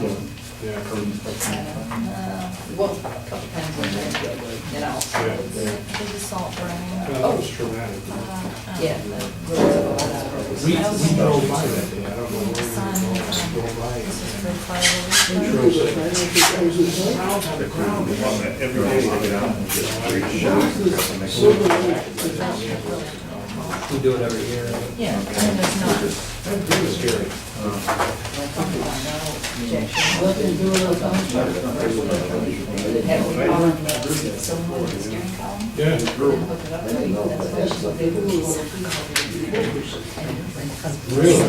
Yeah. Well, a couple times when they, you know. The salt burning. That was traumatic. Yeah. We drove by that day, I don't know where we Sun, drove by. this is for fire. The crowd, every day they get out and just We do it every year. Yeah, and there's not. That was scary. Yeah. Really?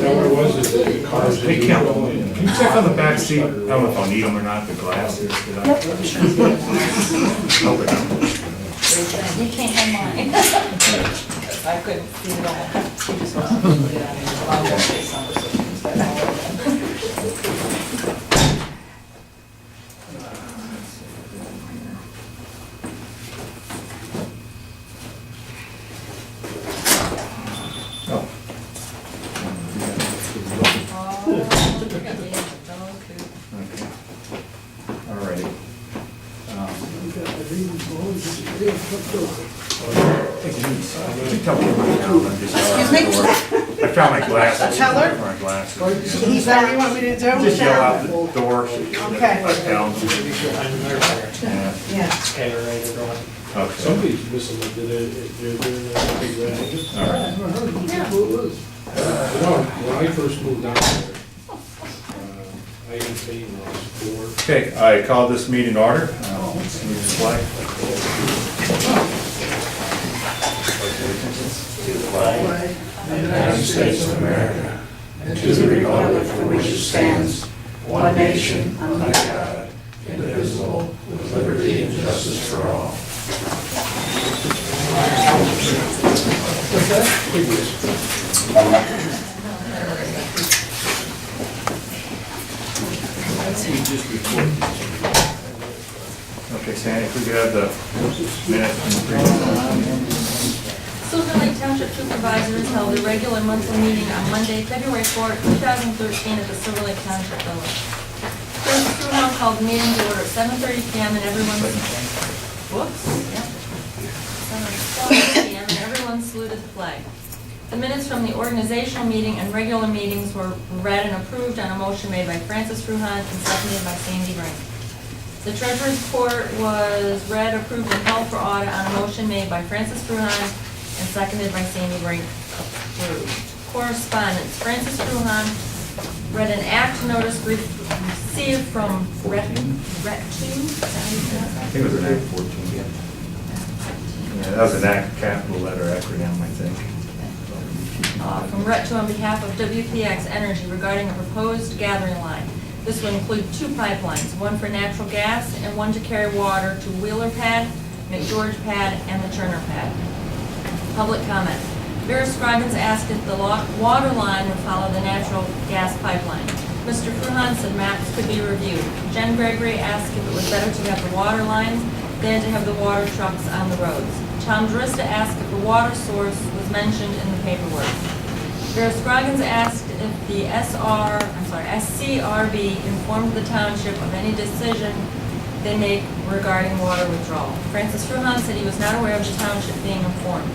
What it was is that the cars. Hey, Kel, can you check on the back seat? I don't know if I'll need them or not, the glasses. Hope it don't. You can't have mine. I couldn't see it all. She just wants to put it on her. I'll go say something, so she's got all of them. Alrighty. Excuse me? I found my glasses. Tell her? My glasses. Is that what you want me to do? Just yell out the door. Okay. Yeah. Okay. Somebody's missing, like, they're big red. All right. When I first moved down there, I had seen those four. Okay, I call this meeting order. Let's move this flag. United States of America, and to the republic for which it stands, one nation, under God, indivisible, with liberty and justice for all. Okay, Sandy, if we could have the minutes from the previous. Silver Lake Township Supervisors held a regular monthly meeting on Monday, February 4th, 2013 at the Silver Lake Township Village. Francis Fruhan called the meeting to order at 7:30 p.m. and everyone, whoops, yep. 7:30 p.m. and everyone saluted the flag. The minutes from the organizational meeting and regular meetings were read and approved on a motion made by Francis Fruhan and seconded by Sandy Brink. The treasurer's report was read, approved, and held for audit on a motion made by Francis Fruhan and seconded by Sandy Brink. Approved. Correspondence. Francis Fruhan read an act notice received from Ret2. I think it was an Act 14. Yeah, that was an Act, capital letter acronym, I think. From Ret2 on behalf of WPX Energy regarding a proposed gathering line. This will include two pipelines, one for natural gas and one to carry water to Wheeler Pad, McGeorge Pad, and the Turner Pad. Public comment. Vera Scroggins asked if the water line would follow the natural gas pipeline. Mr. Fruhan said maps could be reviewed. Jen Gregory asked if it was better to have the water lines than to have the water trucks on the roads. Tom Drista asked if the water source was mentioned in the paperwork. Vera Scroggins asked if the SCRB informed the township of any decision they make regarding water withdrawal. Francis Fruhan said he was not aware of the township being informed.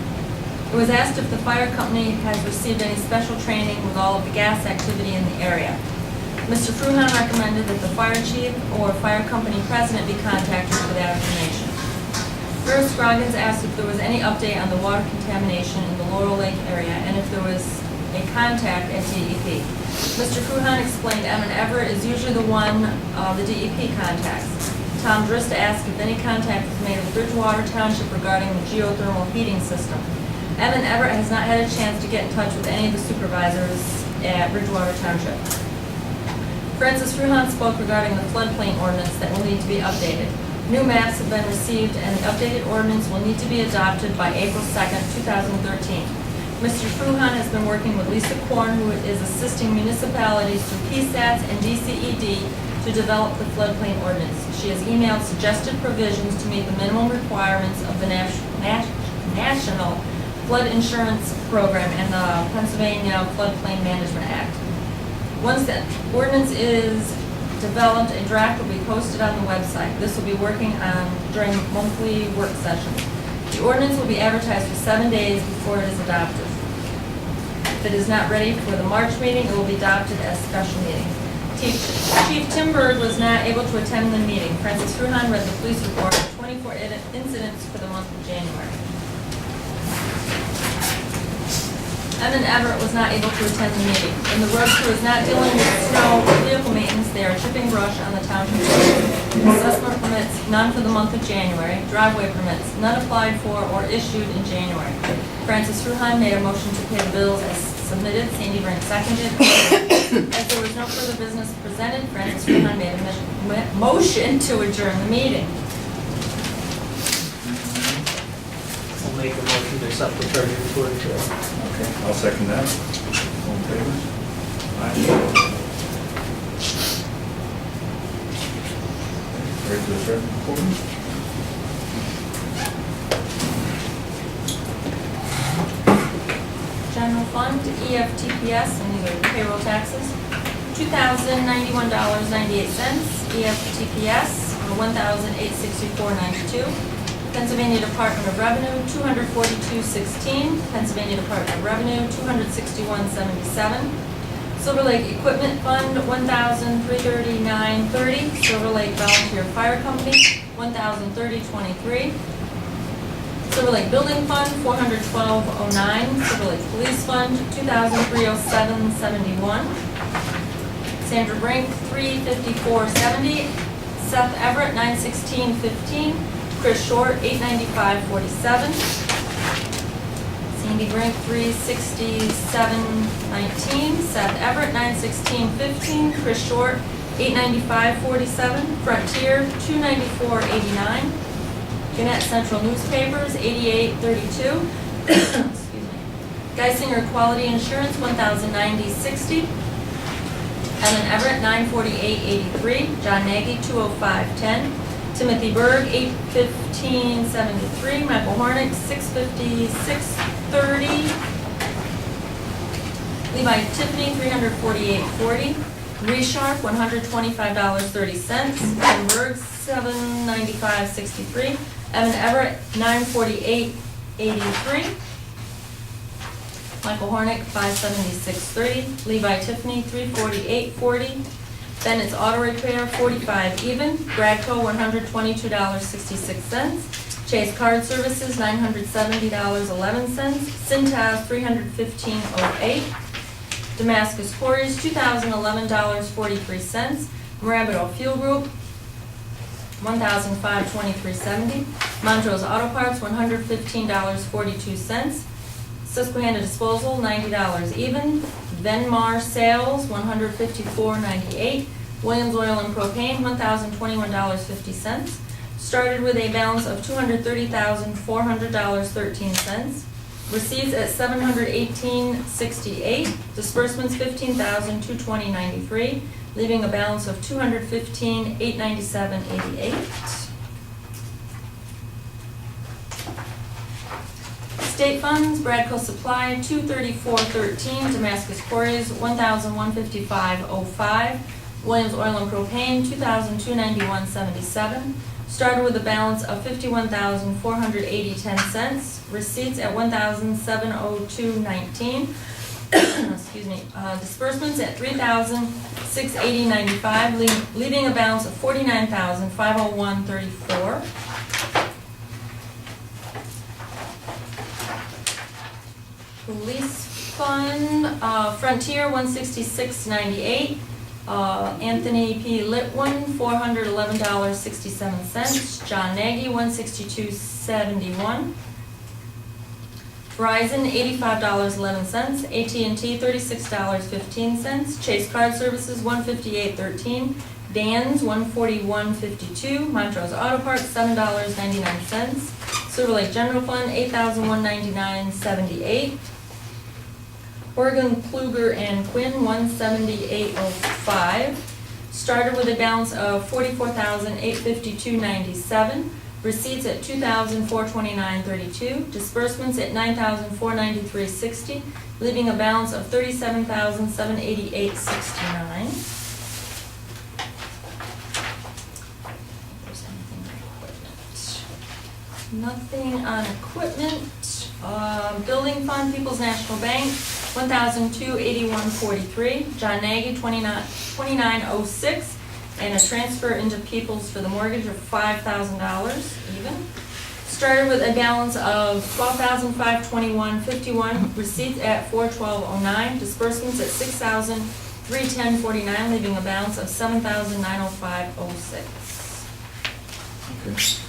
It was asked if the fire company has received any special training with all of the gas activity in the area. Mr. Fruhan recommended that the fire chief or fire company president be contacted for that information. Vera Scroggins asked if there was any update on the water contamination in the Laurel Lake area and if there was a contact at DEP. Mr. Fruhan explained Evan Everett is usually the one the DEP contacts. Tom Drista asked if any contact was made with Bridgewater Township regarding the geothermal heating system. Evan Everett has not had a chance to get in touch with any of the supervisors at Bridgewater Township. Francis Fruhan spoke regarding the floodplain ordinance that will need to be updated. New maps have been received and the updated ordinance will need to be adopted by April 2nd, 2013. Mr. Fruhan has been working with Lisa Korn, who is assisting municipalities through PSATs and DCED to develop the floodplain ordinance. She has emailed suggested provisions to meet the minimum requirements of the National Flood Insurance Program and the Pennsylvania Floodplain Management Act. Once that ordinance is developed, a draft will be posted on the website. This will be working on during monthly work sessions. The ordinance will be advertised for 7 days before it is adopted. If it is not ready for the March meeting, it will be adopted as special meeting. Chief Tim Bird was not able to attend the meeting. Francis Fruhan read the police report of 24 incidents for the month of January. Evan Everett was not able to attend the meeting. And the road crew is not dealing with snow or vehicle maintenance. They are chipping brush on the township road. Assessment permits, none for the month of January. Driveway permits, none applied for or issued in January. Francis Fruhan made a motion to pay the bills as submitted. Sandy Brink seconded. As there was no further business presented, Francis Fruhan made a motion to adjourn the meeting. I'll make a motion to accept the treasurer's report. Okay, I'll second that. All in favor? Aye. Ready for the treasurer's report? General fund, EFTPS, and these are payroll taxes, $2,091.98. EFTPS, $1,864.92. Pennsylvania Department of Revenue, $242.16. Pennsylvania Department of Revenue, $261.77. Silver Lake Equipment Fund, $1,339.30. Silver Lake Volunteer Fire Company, $1,030.23. Silver Lake Building Fund, $412.09. Silver Lake Police Fund, $2,307.71. Sandra Brink, $354.70. Seth Everett, $916.15. Chris Short, $895.47. Sandy Brink, $367.19. Seth Everett, $916.15. Chris Short, $895.47. Frontier, $294.89. Gannett Central Newspapers, $88.32. Excuse me. Geisinger Quality Insurance, $1,090.60. Ellen Everett, $948.83. John Nagy, $205.10. Timothy Berg, $815.73. Michael Hornick, $656.30. Levi Tiffany, $348.40. Resharp, $125.30. Tim Berg, $795.63. Evan Everett, $948.83. Michael Hornick, $576.30. Levi Tiffany, $348.40. Bennett's Auto Repair, $45 even. Bradco, $122.66. Chase Card Services, $970.11. Cintas, $315.08. Damascus Quarries, $2,011.43. Marabito Fuel Group, $1,523.70. Montrose Auto Parts, $115.42. Susquehanna Disposal, $90 even. Venmar Sales, $154.98. Williams Oil and Propane, $1,021.50. Started with a balance of $230,400.13. Receipts at $718.68. Disbursements, $15,220.93, leaving a balance of $215,897.88. State funds, Bradco Supply, $234.13. Damascus Quarries, $1,155.05. Williams Oil and Propane, $2,291.77. Started with a balance of $51,480.10. Receipts at $1,702.19. Excuse me. Disbursements at $3,680.95, leaving a balance of $49,501.34. Police Fund, Frontier, $166.98. Anthony P. Litwin, $411.67. John Nagy, $162.71. Verizon, $85.11. AT&T, $36.15. Chase Card Services, $158.13. Dan's, $141.52. Montrose Auto Parts, $7.99. Silver Lake General Fund, $8,199.78. Oregon Kluger and Quinn, $178.05. started with a balance of $44,852.97, receipts at $2,429.32, disbursements at $9,493.60, leaving a balance of $37,788.69. There's anything on equipment. Nothing on equipment. Building fund, People's National Bank, $1,281.43. John Nagy, $2906, and a transfer into People's for the mortgage of $5,000 even. Started with a balance of $12,521.51, receipts at $412.09, disbursements at $6,310.49, leaving a balance of $7,905.06. Okay.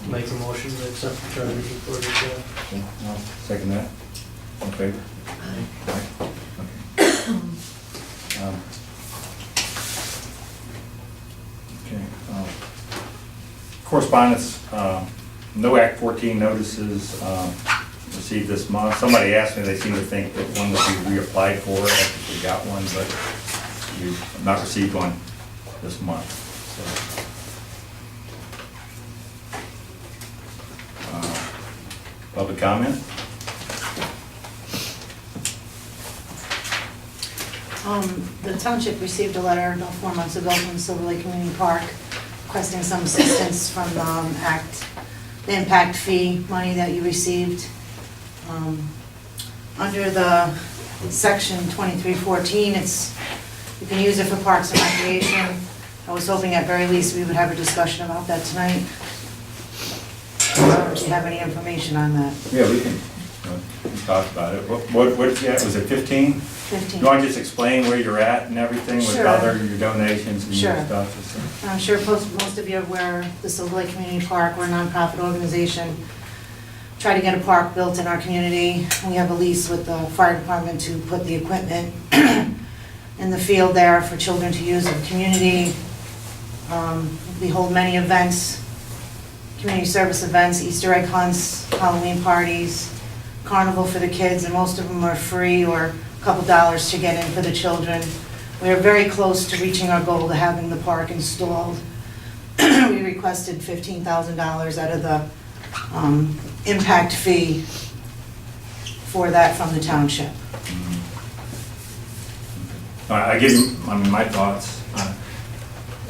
Make a motion to accept the treasurer's report as well. Okay, I'll second that. All in favor? Aye. Okay. Correspondence, no Act 14 notices received this month. Somebody asked me, they seem to think that one would be reapplied for after we got one, but we've not received one this month. So, public comment? The township received a letter about 4 months ago from Silver Lake Community Park requesting some assistance from the impact fee money that you received. Under the section 2314, you can use it for parks and recreation. I was hoping at very least we would have a discussion about that tonight. Do you have any information on that? Yeah, we can talk about it. What, yeah, was it 15? 15. You want to just explain where you're at and everything with Sure. your donations and your Sure. stuff? I'm sure most of you are aware the Silver Lake Community Park, we're a nonprofit organization, try to get a park built in our community. We have a lease with the fire department to put the equipment in the field there for children to use in the community. We hold many events, community service events, Easter egg hunts, Halloween parties, carnival for the kids, and most of them are free or a couple dollars to get in for the children. We are very close to reaching our goal to having the park installed. We requested $15,000 out of the impact fee for that from the township. I give you, my thoughts.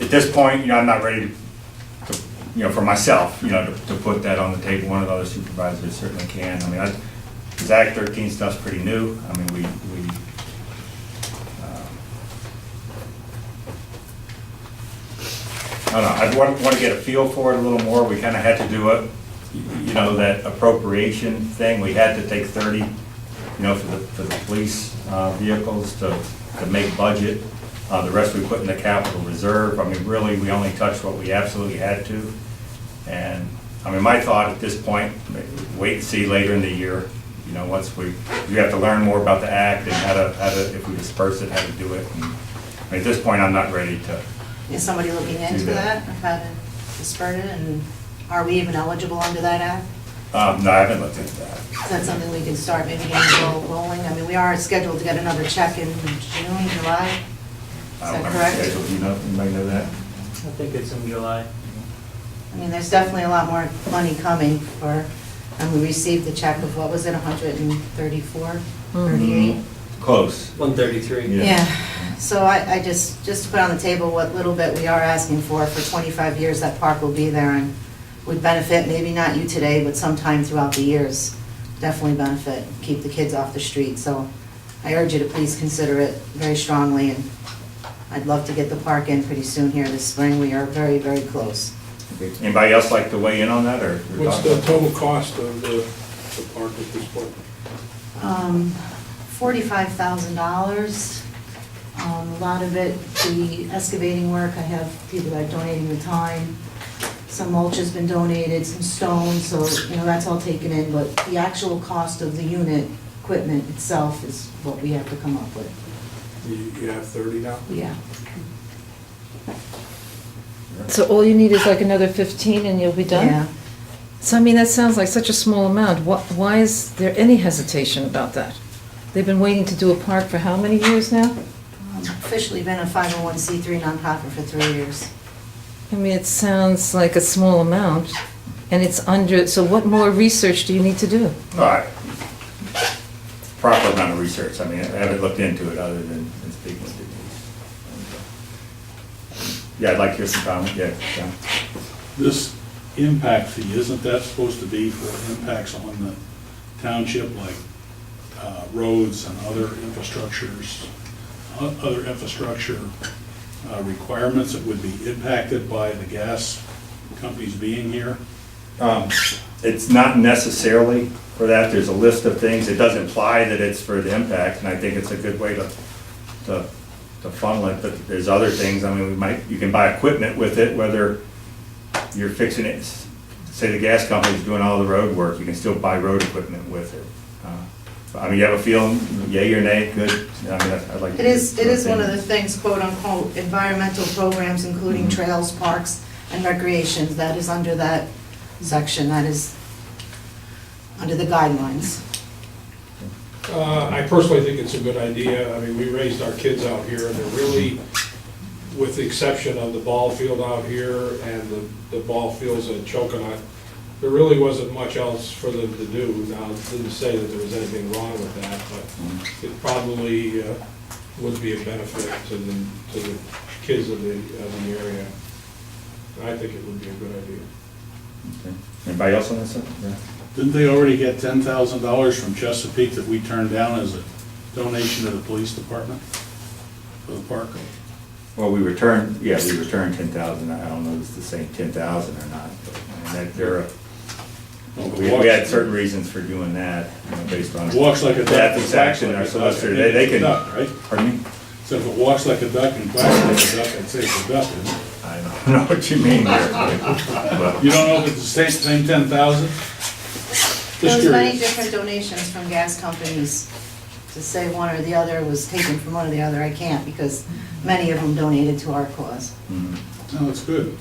At this point, I'm not ready to, for myself, to put that on the table. One of the other supervisors certainly can. This Act 13 stuff's pretty new. I don't know, I'd want to get a feel for it a little more. We kind of had to do it, that appropriation thing. We had to take 30, for the police vehicles to make budget. The rest we put in the capital reserve. Really, we only touched what we absolutely had to. And, my thought at this point, wait and see later in the year, once we have to learn more about the Act and how to, if we disperse it, how to do it. And, at this point, I'm not ready to. Is somebody looking into that, or how to disperse it, and are we even eligible under that Act? No, I haven't looked into that. Is that something we can start maybe getting rolling? We are scheduled to get another check in June, July. I Is don't that remember the correct? schedule. Do anybody know that? I think it's in July. There's definitely a lot more money coming for, and we received the check of, what was it, 134, 38? Close. 133. Yeah, so I just to put on the table what little bit we are asking for 25 years that park will be there and would benefit, maybe not you today, but sometime throughout the years, definitely benefit, keep the kids off the street. So I urge you to please consider it very strongly, and I'd love to get the park in pretty soon here this spring. We are very, very close. Okay. Anybody else like to weigh in on that, or? What's the total cost of the park at this point? $45,000. A lot of it, the excavating work, I have people that are donating the time. Some mulch has been donated, some stones, so, that's all taken in, but the actual cost of the unit, equipment itself is what we have to come up with. You have 30 now? Yeah. So all you need is like another 15 and you'll be done? Yeah. So that sounds like such a small amount. Why is there any hesitation about that? They've been waiting to do a park for how many years now? officially been a 501c3 nonprofit for 3 years. I mean, it sounds like a small amount, and it's under, so what more research do you need to do? All right. Proper amount of research, I mean, I haven't looked into it other than speaking with Denise. Yeah, I'd like to hear some comment, yeah, John. This impact fee, isn't that supposed to be for impacts on the township, like roads and other infrastructures, other infrastructure requirements that would be impacted by the gas companies being here? It's not necessarily for that, there's a list of things, it does imply that it's for the impact, and I think it's a good way to funnel it, but there's other things, I mean, you can buy equipment with it, whether you're fixing it, say the gas company's doing all the road work, you can still buy road equipment with it. I mean, you have a feeling, yay or nay, good, I mean, I'd like to. It is one of the things, quote unquote, environmental programs, including trails, parks, and recreations, that is under that section, that is under the guidelines. I personally think it's a good idea. I mean, we raised our kids out here, and they're really, with the exception of the ball field out here and the ball fields at Choconut, there really wasn't much else for them to do. Now, it didn't say that there was anything wrong with that, but it probably would be a benefit to the kids of the area. I think it would be a good idea. Okay. Anybody else on this? Yeah. Didn't they already get $10,000 from Chesapeake that we turned down as a donation to the police department for the park? Well, we returned 10,000, I don't know if it's the same 10,000 or not, but I mean, we had certain reasons for doing that, you know, based on. Walks like a duck. Ethics action, our solicitor, they can. Duck, right? Pardon me? So if it walks like a duck and quacks like a duck, I'd say it's a duck, isn't it? I don't know what you mean there. but- You don't know if it's the same 10,000? There Just was many curious. different donations from gas companies. To say one or the other was taken from one or the other, I can't, because many of them donated to our cause. Mhm. No, it's good.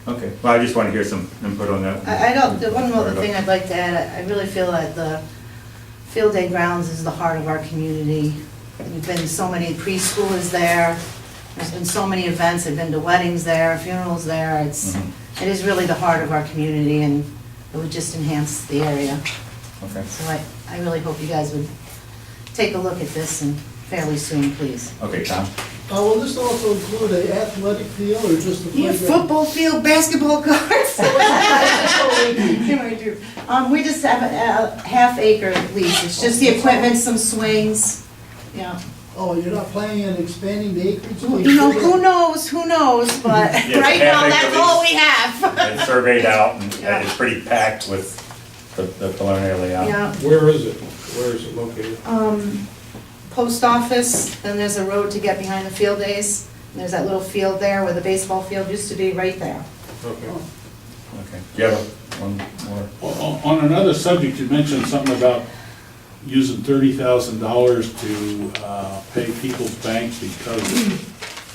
Okay, well, I just want to hear some input on that. I don't, the one other thing I'd like to add, I really feel that the Field Day Grounds is the heart of our community. We've been to so many preschoolers there, there's been so many events, I've been to weddings there, funerals there, it is really the heart of our community, and it would just enhance the area. Okay, So I really hope you guys would take a look at this and fairly soon, please. okay, Tom? Will this also include an athletic field or just a Yeah, playground? football field, basketball courts. We just have a half-acre lease, it's just the equipment, some swings, yeah. Oh, you're not planning on expanding the acreage? You know, who knows, but Yeah, right now, half-acre that's all we have. It's surveyed out, and Yeah. it's pretty packed with the preliminary layout. Yeah, Where is it? Where is it located? post office, then there's a road to get behind the field days, and there's that little field there where the baseball field used to be, right there. Okay. Okay, do you have one more? On another subject, you mentioned something about using $30,000 to pay people's banks because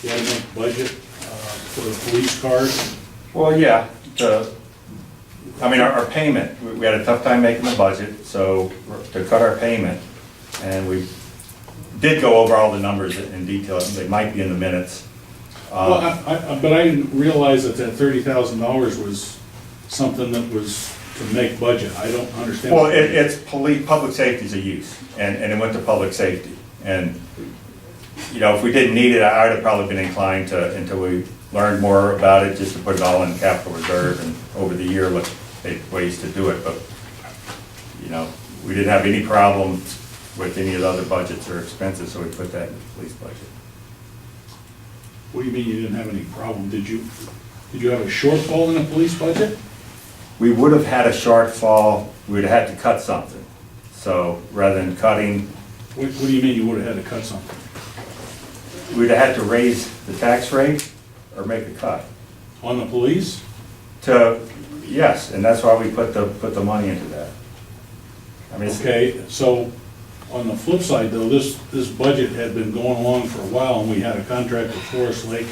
you had enough budget for the police cars. Well, yeah, I mean, our payment, we had a tough time making the budget, so to cut our payment, and we did go over all the numbers in detail, they might be in the minutes. Well, but I didn't realize that $30,000 was something that was to make budget. I don't understand. Well, it's public safety's a use, and it went to public safety. And, you know, if we didn't need it, I would have probably been inclined to, until we learned more about it, just to put it all in capital reserve and over the year look at ways to do it. But, you know, we didn't have any problem with any of the other budgets or expenses, so we put that in the police budget. What do you mean you didn't have any problem? Did you have a shortfall in the police budget? We would have had a shortfall, we'd have had to cut something. So rather than cutting, What do you mean you would have had to cut something? we'd have had to raise the tax rate or make a cut. On the police? Yes, and that's why we put the money into that. I mean, Okay, so on the flip side though, this budget had been going along for a while and we had a contract with Forest Lake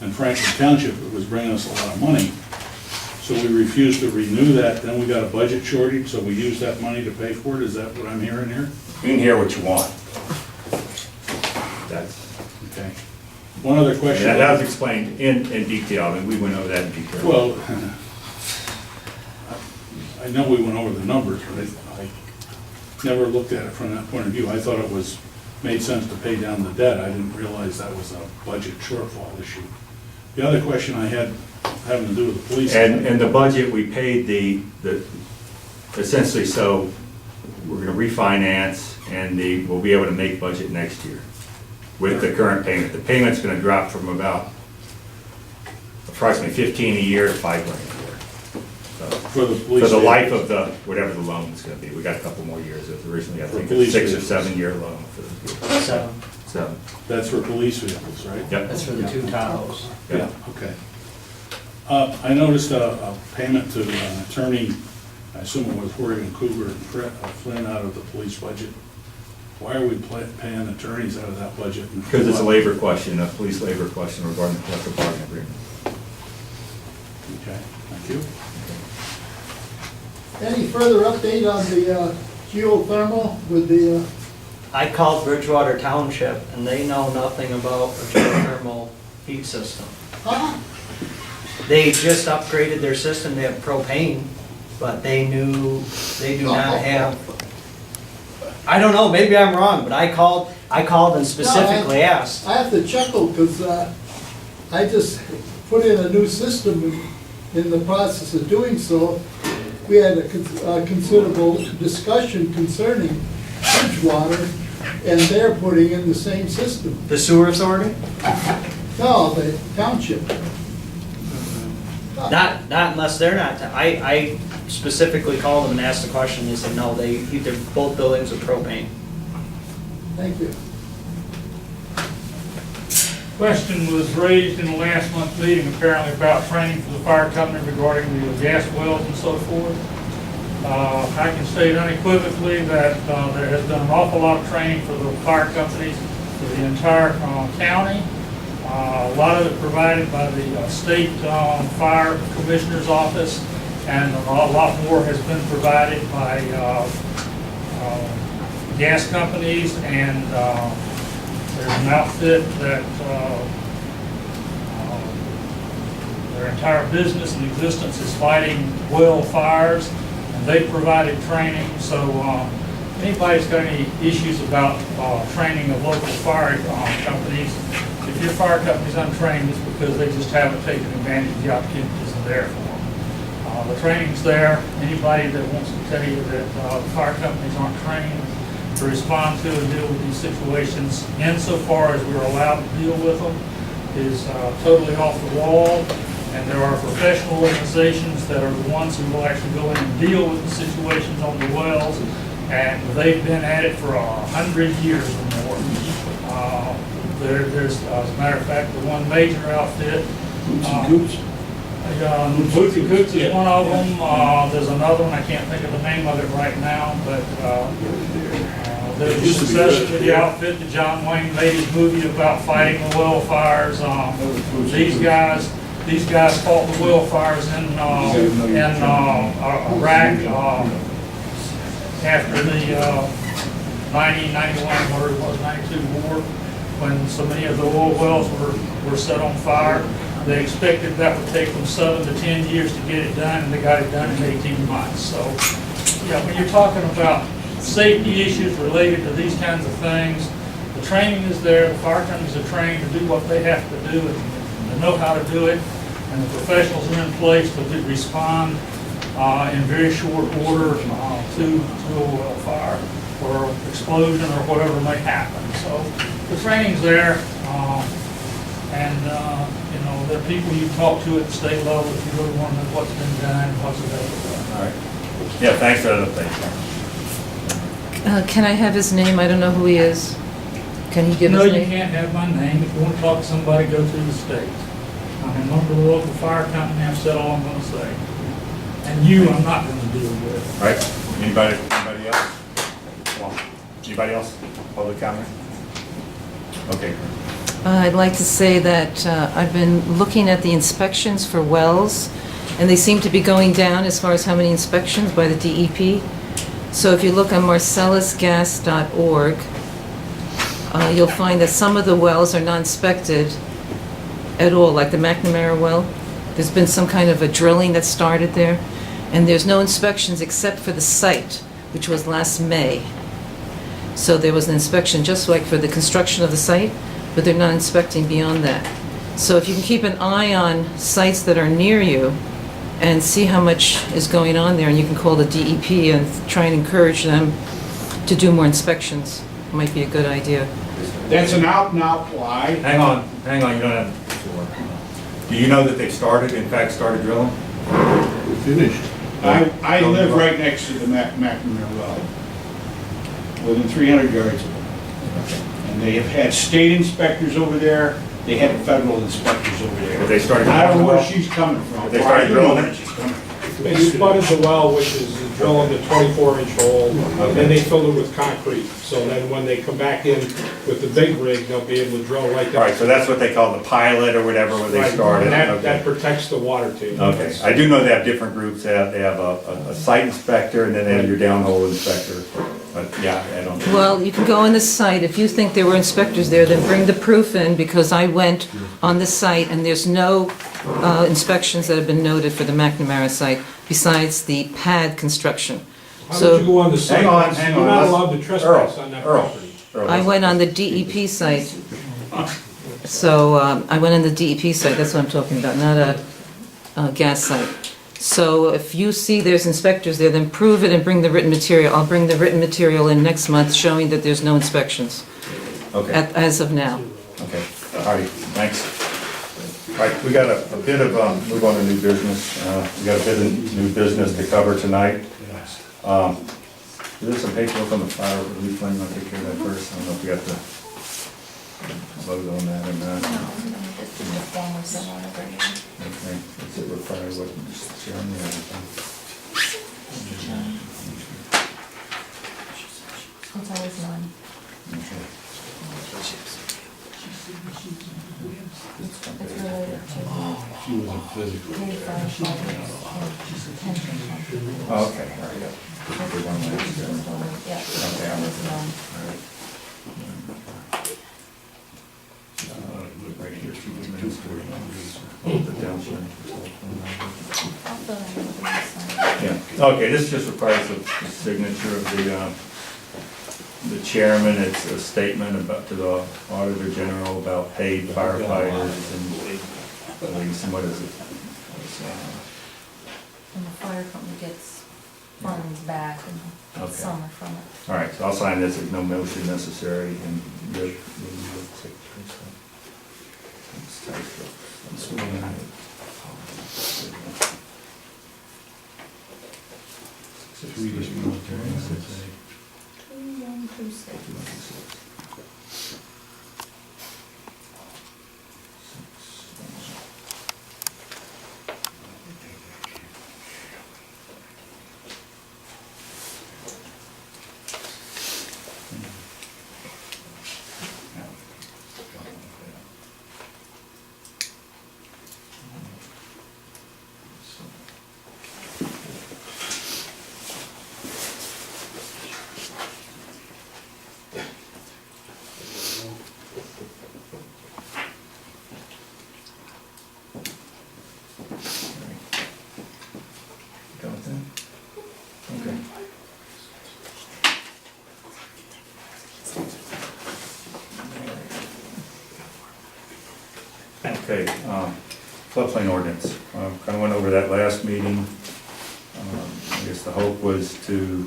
and Franklin Township that was bringing us a lot of money. So we refused to renew that, then we got a budget shortage, so we used that money to pay for it. Is that what I'm hearing here? you can hear what you want. That's, Okay. One other question. Yeah, that was explained in detail, I mean, we went over that in detail. Well, I know we went over the numbers, but I never looked at it from that point of view. I thought it made sense to pay down the debt. I didn't realize that was a budget shortfall issue. The other question I had having to do with the police. And the budget, we paid the essentially, so we're gonna refinance, and we'll be able to make budget next year with the current payment. The payment's gonna drop from about approximately 15 a year to $5 grand a year. For the police. For the life of whatever the loan is gonna be. We got a couple more years. It was originally, I think, a 6 or 7 year loan for the. So, That's for police vehicles, right? yep. That's for the two Tahoes. Yeah, okay. I noticed a payment to an attorney, I assume it was Horgan, Cougar, and Flynn out of the police budget. Why are we paying attorneys out of that budget? Because it's a labor question, a police labor question regarding the collective bargaining agreement. Okay, thank you. Any further update on the geothermal with the, I called Bridgewater Township, and they know nothing about a geothermal heat system. huh? They just upgraded their system, they have propane, but they do not have, I don't know, maybe I'm wrong, but I called and specifically asked. I have to chuckle because I just put in a new system in the process of doing so. We had a considerable discussion concerning Bridgewater, and they're putting in the same system. The sewer authority? No, the township. Not unless they're not, I specifically called them and asked the question, they said, no, they heat their both buildings with propane. Thank you. Question was raised in the last month's meeting apparently about training for the fire company regarding the gas wells and so forth. I can state unequivocally that there has been an awful lot of training for the fire companies for the entire county. A lot of it provided by the state fire commissioner's office, and a lot more has been provided by gas companies, and there's an outfit that their entire business and existence is fighting well fires, and they provided training. So anybody's got any issues about training of local fire companies, if your fire company's untrained, it's because they just haven't taken advantage of the opportunities that are there for them. The training's there. Anybody that wants to tell you that fire companies aren't trained to respond to and deal with these situations insofar as we're allowed to deal with them is totally off the wall. And there are professional organizations that are the ones who will actually go in and deal with the situations on the wells, and they've been at it for 100 years or more. There's, as a matter of fact, the one major outfit. Boots and Coots is one of them. There's another one, I can't think of the name of it right now, but there's a successor to the outfit that John Wayne made his movie about fighting the well fires. These guys fought the well fires in Iraq after the 1991, whatever it was, 92 war, when so many of the oil wells were set on fire. They expected that would take them 7 to 10 years to get it done, and they got it done in 18 months. So, yeah, when you're talking about safety issues related to these kinds of things, the training is there. The fire companies are trained to do what they have to do and to know how to do it, and the professionals are in place to respond in very short order to a well fire or explosion or whatever may happen. So the training's there, and you know, there are people you talk to at the state level if you really want to know what's been done and what's available. All right. Yeah, thanks for that update. Can I have his name? I don't know who he is. Can he give No, his you name? can't have my name. If you want to talk to somebody, go through the state. I'm a member of the local fire company. I've said all I'm going to say. And you, I'm not going to deal with. All right. Anybody else? Come on. Anybody else? Public comment? Okay. I'd like to say that I've been looking at the inspections for wells, and they seem to be going down as far as how many inspections by the DEP. So if you look on marcellusgas.org, you'll find that some of the wells are not inspected, at all, like the McNamara well. There's been some kind of a drilling that started there, and there's no inspections except for the site, which was last May. So there was an inspection just like for the construction of the site, but they're not inspecting beyond that. So if you can keep an eye on sites that are near you and see how much is going on there, and you can call the DEP and try and encourage them to do more inspections, might be a good idea. That's an out-and-out lie. Hang on, you don't have the floor. Do you know that they in fact started drilling? We're finished. I live right next to the McNamara well, within 300 yards of it. And they have had state inspectors over there, they had federal inspectors over there. Have they started I don't know where drilling? she's coming from. They started Well, I do know drilling? where she's coming from. They sputted the well, which is drilling the 24-inch hole, and then they filled it with concrete. So then when they come back in with the big rig, they'll be able to drill right there. All right, so that's what they call the pilot or whatever, where they Right, started. and that Okay. protects the water table. Okay, I do know they have different groups, they have a site inspector, and then they have your downhole inspector, but yeah, I don't. Well, you can go on the site, if you think there were inspectors there, then bring the proof in, because I went on the site and there's no inspections that have been noted for the McNamara site, besides the pad construction. How did you go on the site? Hang on, You're not let's- allowed to trespass on that property. I went on the DEP site. So I went on the DEP site, that's what I'm talking about, not a gas site. So if you see there's inspectors there, then prove it and bring the written material. I'll bring the written material in next month showing that there's no inspections Okay, as of now. okay, all right, thanks. All right, we got a bit of, move on to new business. We got a bit of new business to cover tonight. There's some paperwork on the fire relief fund, I'll take care of that first. I don't know if we got to vote on that or not. Just in the form of someone over here. Okay, is it required, what, Sharon, yeah, It's always one. okay. It's related to She wasn't physical. pay for pension fund. Oh, okay, all right, yeah. Good one, last, Yeah, Okay, I'm always one. all right. Right here, the downstream. I'll fill in with this one. Yeah, okay, this just requires the signature of the chairman. It's a statement about, to the auditor general about paid firefighters and police, and what is it? And the fire company gets funds back in the Okay. summer from it. All right, so I'll sign this, there's no motion necessary, and you'll take Swedish military. 2126. Done with that? Okay. Okay, floodplain ordinance. Kind of went over that last meeting. I guess the hope was to,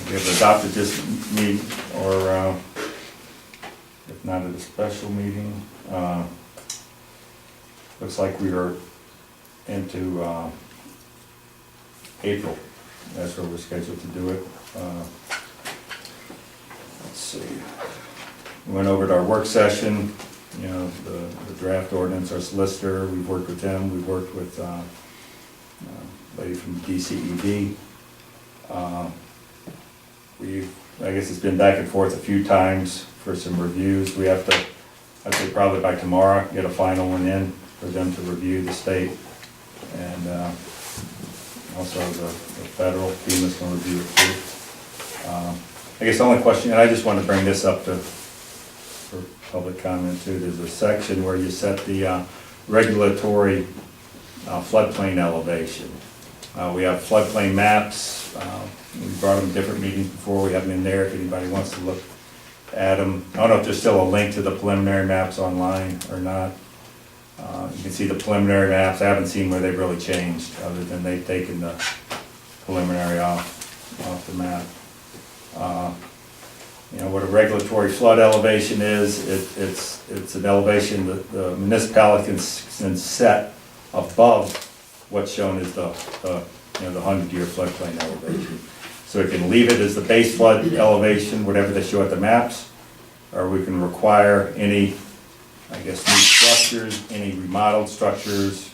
we have adopted this meeting, or if not at a special meeting. Looks like we are into April. That's where we're scheduled to do it. Let's see. We went over to our work session, you know, the draft ordinance, our solicitor, we've worked with them, we've worked with a lady from DCED. I guess it's been back and forth a few times for some reviews. We have to, I'd say probably by tomorrow, get a final one in for them to review the state. And also the federal, FEMA's gonna review it too. I guess the only question, and I just want to bring this up to for public comment too. There's a section where you set the regulatory floodplain elevation. We have floodplain maps. We brought them to different meetings before. We have them in there if anybody wants to look at them. I don't know if there's still a link to the preliminary maps online or not. You can see the preliminary maps. I haven't seen where they've really changed, other than they've taken the preliminary off the map. You know, what a regulatory flood elevation is, it's an elevation that the municipality can set above what's shown as the 100-year floodplain elevation. So we can leave it as the base flood elevation, whatever they show at the maps, or we can require any, I guess, new structures, any remodeled structures,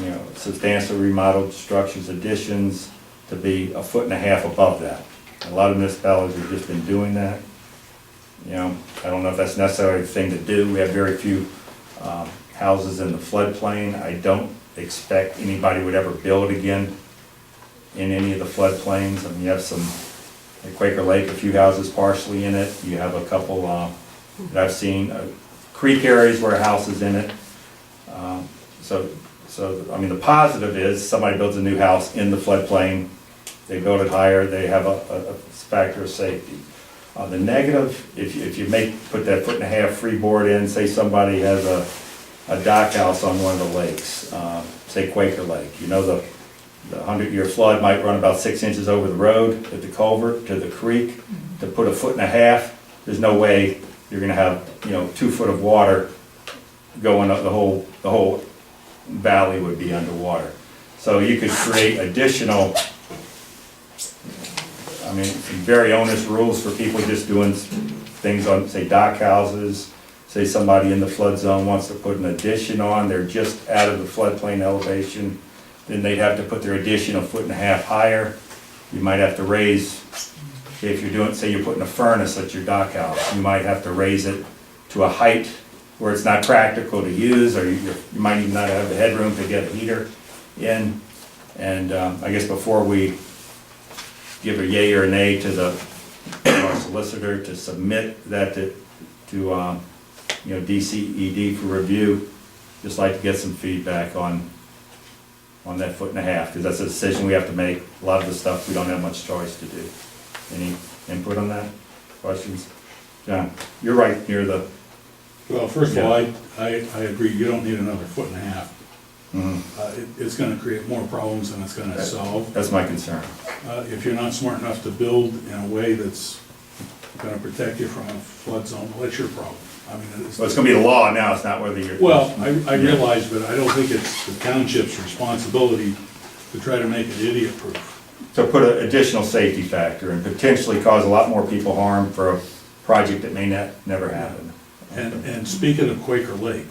you know, substantial remodeled structures, additions, to be 1.5 feet above that. A lot of municipalities have just been doing that. You know, I don't know if that's necessarily the thing to do. We have very few houses in the floodplain. I don't expect anybody would ever build again in any of the floodplains. I mean, you have some, like Quaker Lake, a few houses partially in it. You have a couple that I've seen, creek areas where a house is in it. So I mean, the positive is somebody builds a new house in the floodplain, they build it higher, they have a factor of safety. The negative, if you put that 1.5 feet freeboard in, say somebody has a dock house on one of the lakes, say Quaker Lake, you know, the 100-year flood might run about 6 inches over the road at the culvert to the creek. To put 1.5 feet, there's no way you're gonna have, you know, 2 feet of water going up, the whole valley would be underwater. So you could create additional, I mean, some very onerous rules for people just doing things on, say, dock houses. Say somebody in the flood zone wants to put an addition on, they're just out of the floodplain elevation, then they'd have to put their addition 1.5 feet higher. You might have to raise, if you're doing, say you're putting a furnace at your dock house, you might have to raise it to a height where it's not practical to use, or you might even not have the headroom to get a heater in. And I guess before we give a yay or a nay to our solicitor to submit that to you know, DCED for review, just like to get some feedback on that 1.5 feet, because that's a decision we have to make. A lot of the stuff we don't have much choice to do. Any input on that? Questions? John, you're right near the. Well, first of all, I agree, you don't need another 1.5 feet. It's gonna create more problems than it's gonna solve. That's my concern. If you're not smart enough to build in a way that's gonna protect you from a flood zone, well, that's your problem. I mean, Well, it's gonna be the law now, it's not whether you're. well, I realize, but I don't think it's the township's responsibility to try to make it idiot-proof. To put an additional safety factor and potentially cause a lot more people harm for a project that may never happen. And speaking of Quaker Lake,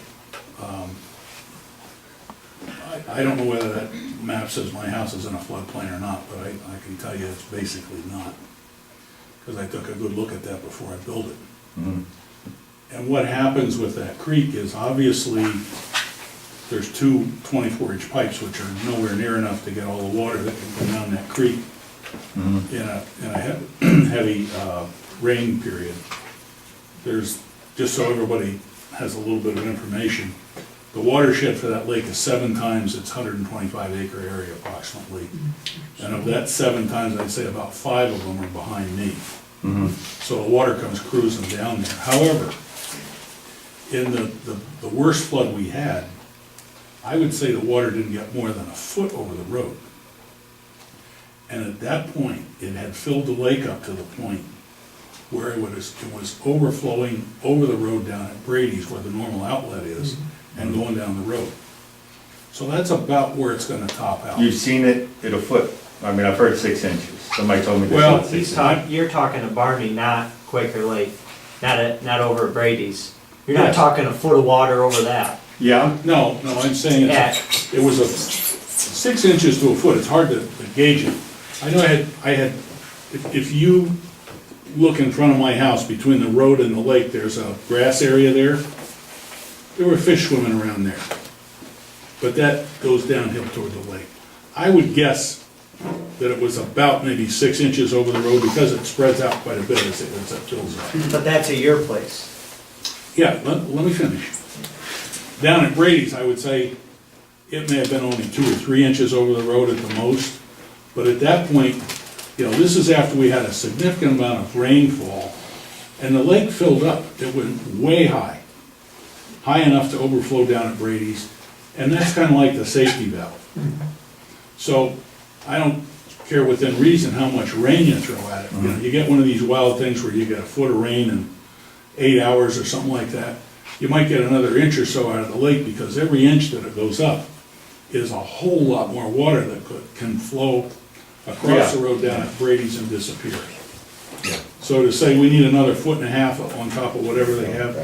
I don't know whether that map says my house is in a floodplain or not, but I can tell you it's basically not. Because I took a good look at that before I built it. And what happens with that creek is obviously there's 2 24-inch pipes which are nowhere near enough to get all the water that can go down that creek in a heavy rain period. There's, just so everybody has a little bit of information, the watershed for that lake is 7 times its 125-acre area approximately. And of that 7 times, I'd say about 5 of them are behind me. So the water comes cruising down there. However, in the worst flood we had, I would say the water didn't get more than 1 foot over the road. And at that point, it had filled the lake up to the point where it was overflowing over the road down at Brady's, where the normal outlet is, and going down the road. So that's about where it's gonna top out. You've seen it at 1 foot, I mean, I've heard 6 inches. Somebody told me this. Well, was 6 inches. You're talking to Barney, not Quaker Lake, not over at Brady's. You're not Yes. talking 1 foot of water over that. Yeah, No, I'm saying it was 6 inches to 1 foot, it's hard to gauge it. I know I had, if you look in front of my house between the road and the lake, there's a grass area there. There were fish swimming around there. But that goes downhill toward the lake. I would guess that it was about maybe 6 inches over the road because it spreads out quite a bit as it fills up. But that's at your place. Yeah, let me finish. Down at Brady's, I would say it may have been only 2 or 3 inches over the road at the most, but at that point, you know, this is after we had a significant amount of rainfall, and the lake filled up. It went way high, high enough to overflow down at Brady's, and that's kind of like the safety valve. So I don't care within reason how much rain you throw at it. You know, you get one of these wild things where you get a foot of rain in 8 hours or something like that, you might get another inch or so out of the lake, because every inch that it goes up is a whole lot more water that can flow across the road down at Brady's and disappear. So to say we need another 1.5 feet on top of whatever they have,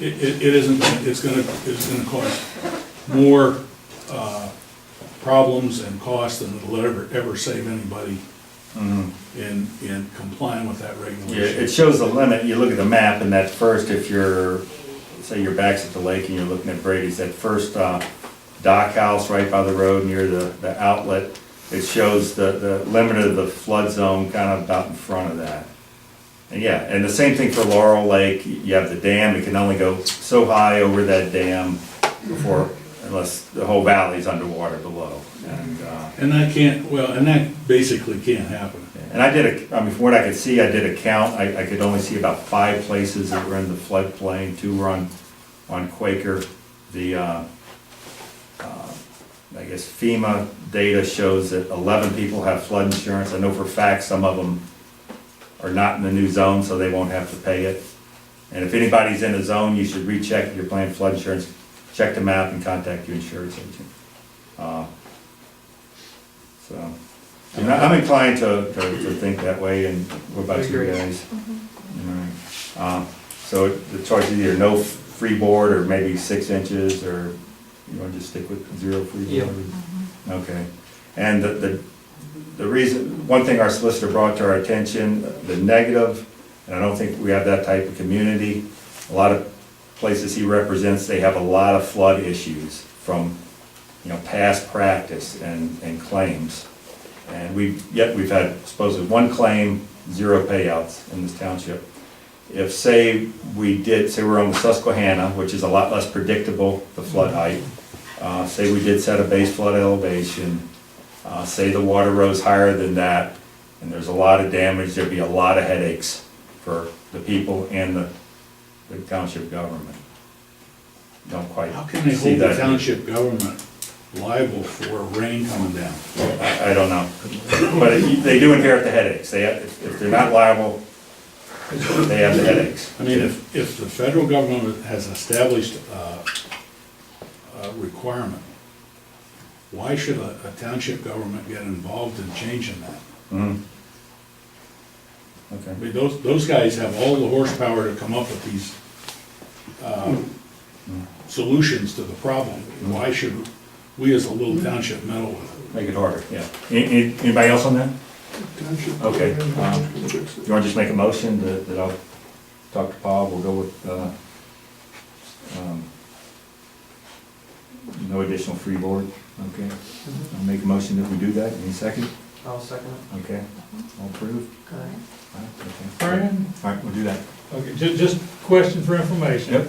it isn't, it's gonna cause more problems and cost than it'll ever save anybody in complying with that Yeah, regulation. it shows the limit. You look at the map, and that first, if you're, say your back's at the lake and you're looking at Brady's, that first dock house right by the road near the outlet, it shows the limit of the flood zone kind of about in front of that. And yeah, and the same thing for Laurel Lake. You have the dam, it can only go so high over that dam before, unless the whole valley's underwater below. And that can't, well, and that basically can't happen. And I did I mean, from what I could see, I did a count. I could only see about 5 places that were in the floodplain. 2 were on Quaker. The, I guess FEMA data shows that 11 people have flood insurance. I know for a fact some of them are not in the new zone, so they won't have to pay it. And if anybody's in a zone, you should recheck if you're planning flood insurance, check the map and contact your insurance agent. So, I'm inclined to think that way, and what about you guys? All right. So the choice is either no freeboard, or maybe 6 inches, or you want to just stick with 0 freeboard? Okay. And the reason, one thing our solicitor brought to our attention, the negative, and I don't think we have that type of community. A lot of places he represents, they have a lot of flood issues from, you know, past practice and claims. And we've had supposedly 1 claim, 0 payouts in this township. If, say, we're on the Susquehanna, which is a lot less predictable, the flood height, say we did set a base flood elevation, say the water rose higher than that, and there's a lot of damage, there'd be a lot of headaches for the people and the township government. Don't quite How can they see hold the that. township government liable for rain coming down? I don't know, but they do inherit the headaches. If they're not liable, they have the headaches. I mean, if the federal government has established a requirement, why should a township government get involved in changing that? Mhm. I Okay. mean, those guys have all the horsepower to come up with these solutions to the problem. Why should we as a little township meddle with it? Make it harder, yeah. Anybody else on that? Okay. You want to just make a motion that I'll talk to Paul, we'll go with no additional freeboard, okay? I'll make a motion that we do that, any second? I'll second it. Okay, all approved? Fran? All right, we'll do that. Okay, just question for information. Yep.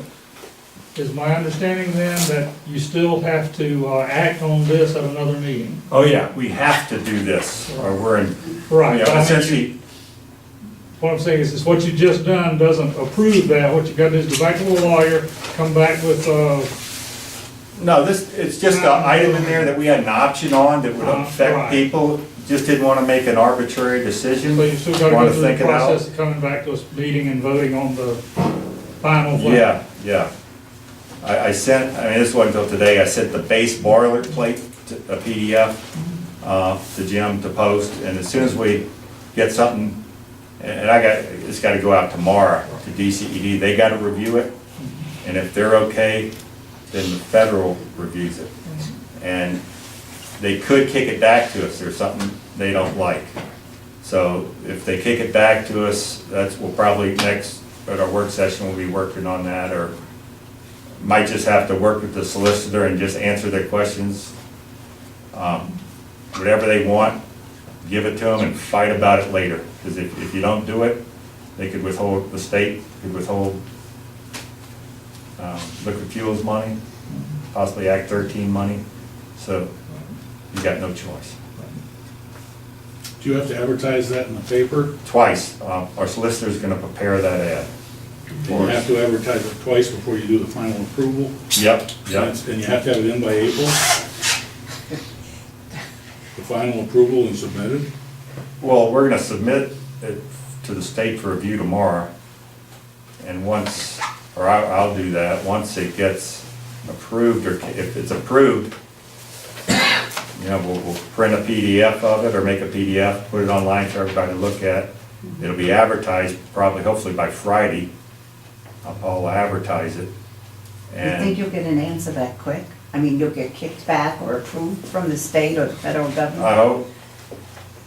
Is my understanding then that you still have to act on this at another meeting? Oh, yeah, we have to do this, or we're in, Right. you but know, I mean, essentially, what I'm saying is what you just done doesn't approve that. What you got to do is go back to the lawyer, come back with, no, it's just an item in there that we had an option on that would affect Right. people, just didn't want to make an arbitrary decision. so you still got to Want go to through the think it out? process of coming back to us meeting and voting on the final plan. Yeah. I sent, I mean, this wasn't until today, I sent the base boilerplate, a PDF, to Jim to post, and as soon as we get something, and it's gotta go out tomorrow to DCED, they gotta review it, and if they're okay, then the federal reviews it. And they could kick it back to us, there's something they don't like. So if they kick it back to us, we'll probably next, at our work session, we'll be working on that, or might just have to work with the solicitor and just answer their questions. Whatever they want, give it to them and fight about it later. Because if you don't do it, they could withhold, the state could withhold liquid fuels money, possibly Act 13 money, so you got no choice. Do you have to advertise that in the paper? Twice, our solicitor's gonna prepare that ad. Do you have to advertise it twice before you do the final approval? Yep, yep. And you have to have it in by April? The final approval and submitted? Well, we're gonna submit it to the state for review tomorrow, and once, or I'll do that, once it gets approved, or if it's approved, you know, we'll print a PDF of it, or make a PDF, put it online for everybody to look at. It'll be advertised probably, hopefully by Friday. I'll advertise it. You think And you'll get an answer that quick? I mean, you'll get kicked back or approved from the state or the federal government? I hope,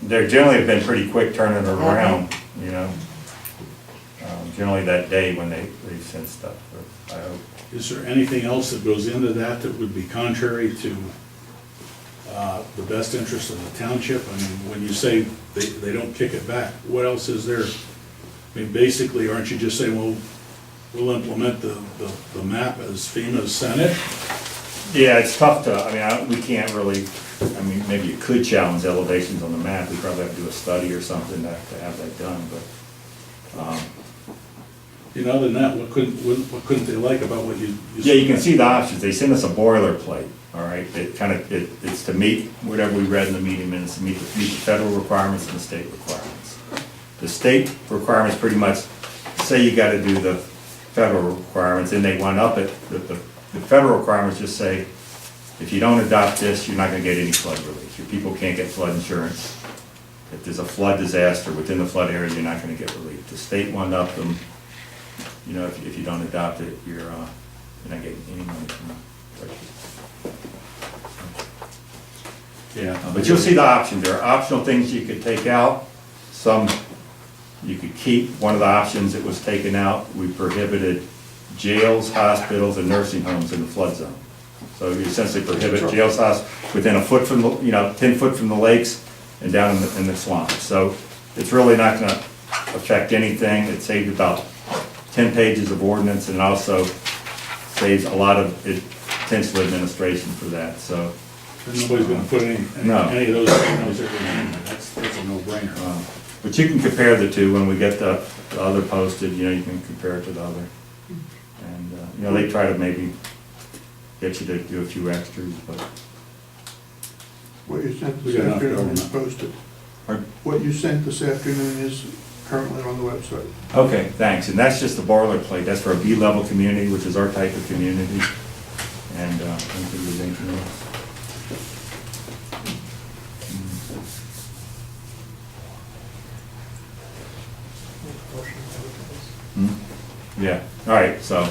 they generally have been pretty quick turning it around, you know. Generally that day when they send stuff, but I hope. Is there anything else that goes into that that would be contrary to the best interest of the township? I mean, when you say they don't kick it back, what else is there? I mean, basically, aren't you just saying, well, we'll implement the map as FEMA sent it? Yeah, it's tough to, I mean, we can't really, I mean, maybe you could challenge elevations on the map. We probably have to do a study or something to have that done, but, You know, other than that, what couldn't they like about what you? yeah, you can see the options. They send us a boilerplate, all right? It's to meet whatever we read in the meeting minutes, to meet the federal requirements and the state requirements. The state requirements pretty much say you gotta do the federal requirements, and they one up it. The federal requirements just say, if you don't adopt this, you're not gonna get any flood relief. Your people can't get flood insurance. If there's a flood disaster within the flood area, you're not gonna get relief. The state one up them, you know, if you don't adopt it, you're not getting any money from it. Yeah. But you'll see the options. There are optional things you could take out. Some you could keep. One of the options that was taken out, we prohibited jails, hospitals, and nursing homes in the flood zone. So you essentially prohibit jails, hospitals within a foot from the, 10 foot from the lakes and down in the swamps. So it's really not gonna affect anything. It saved about 10 pages of ordinance, and also saves a lot of potential administration for that, so. And nobody's gonna put any No. of those things in there. That's a no-brainer. But you can compare the two when we get the other posted, you can compare it to the other. And, they try to maybe get you to do a few extras, but. What you sent We this got enough afternoon is government. posted. Pardon? What you sent this afternoon is currently on the website. Okay, thanks, and that's just the boilerplate, that's for a B-level community, which is our type of community, and, I don't think there's anything else. Yeah, all right, so,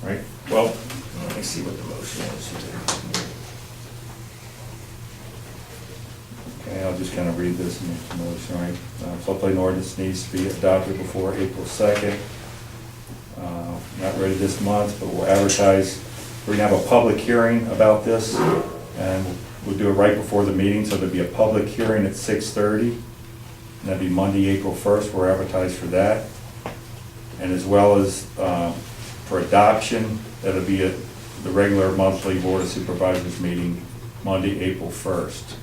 right, well, let me see what the motion is here. Okay, I'll just kind of read this and make the motion, all right? Floodplain ordinance needs to be adopted before April 2nd. Not ready this month, but we'll advertise. We're gonna have a public hearing about this, and we'll do it right before the meeting, so there'll be a public hearing at 6:30. And that'd be Monday, April 1st, we're advertised for that. And as well as for adoption, that'll be at the regular monthly Board of Supervisors meeting, Monday, April 1st.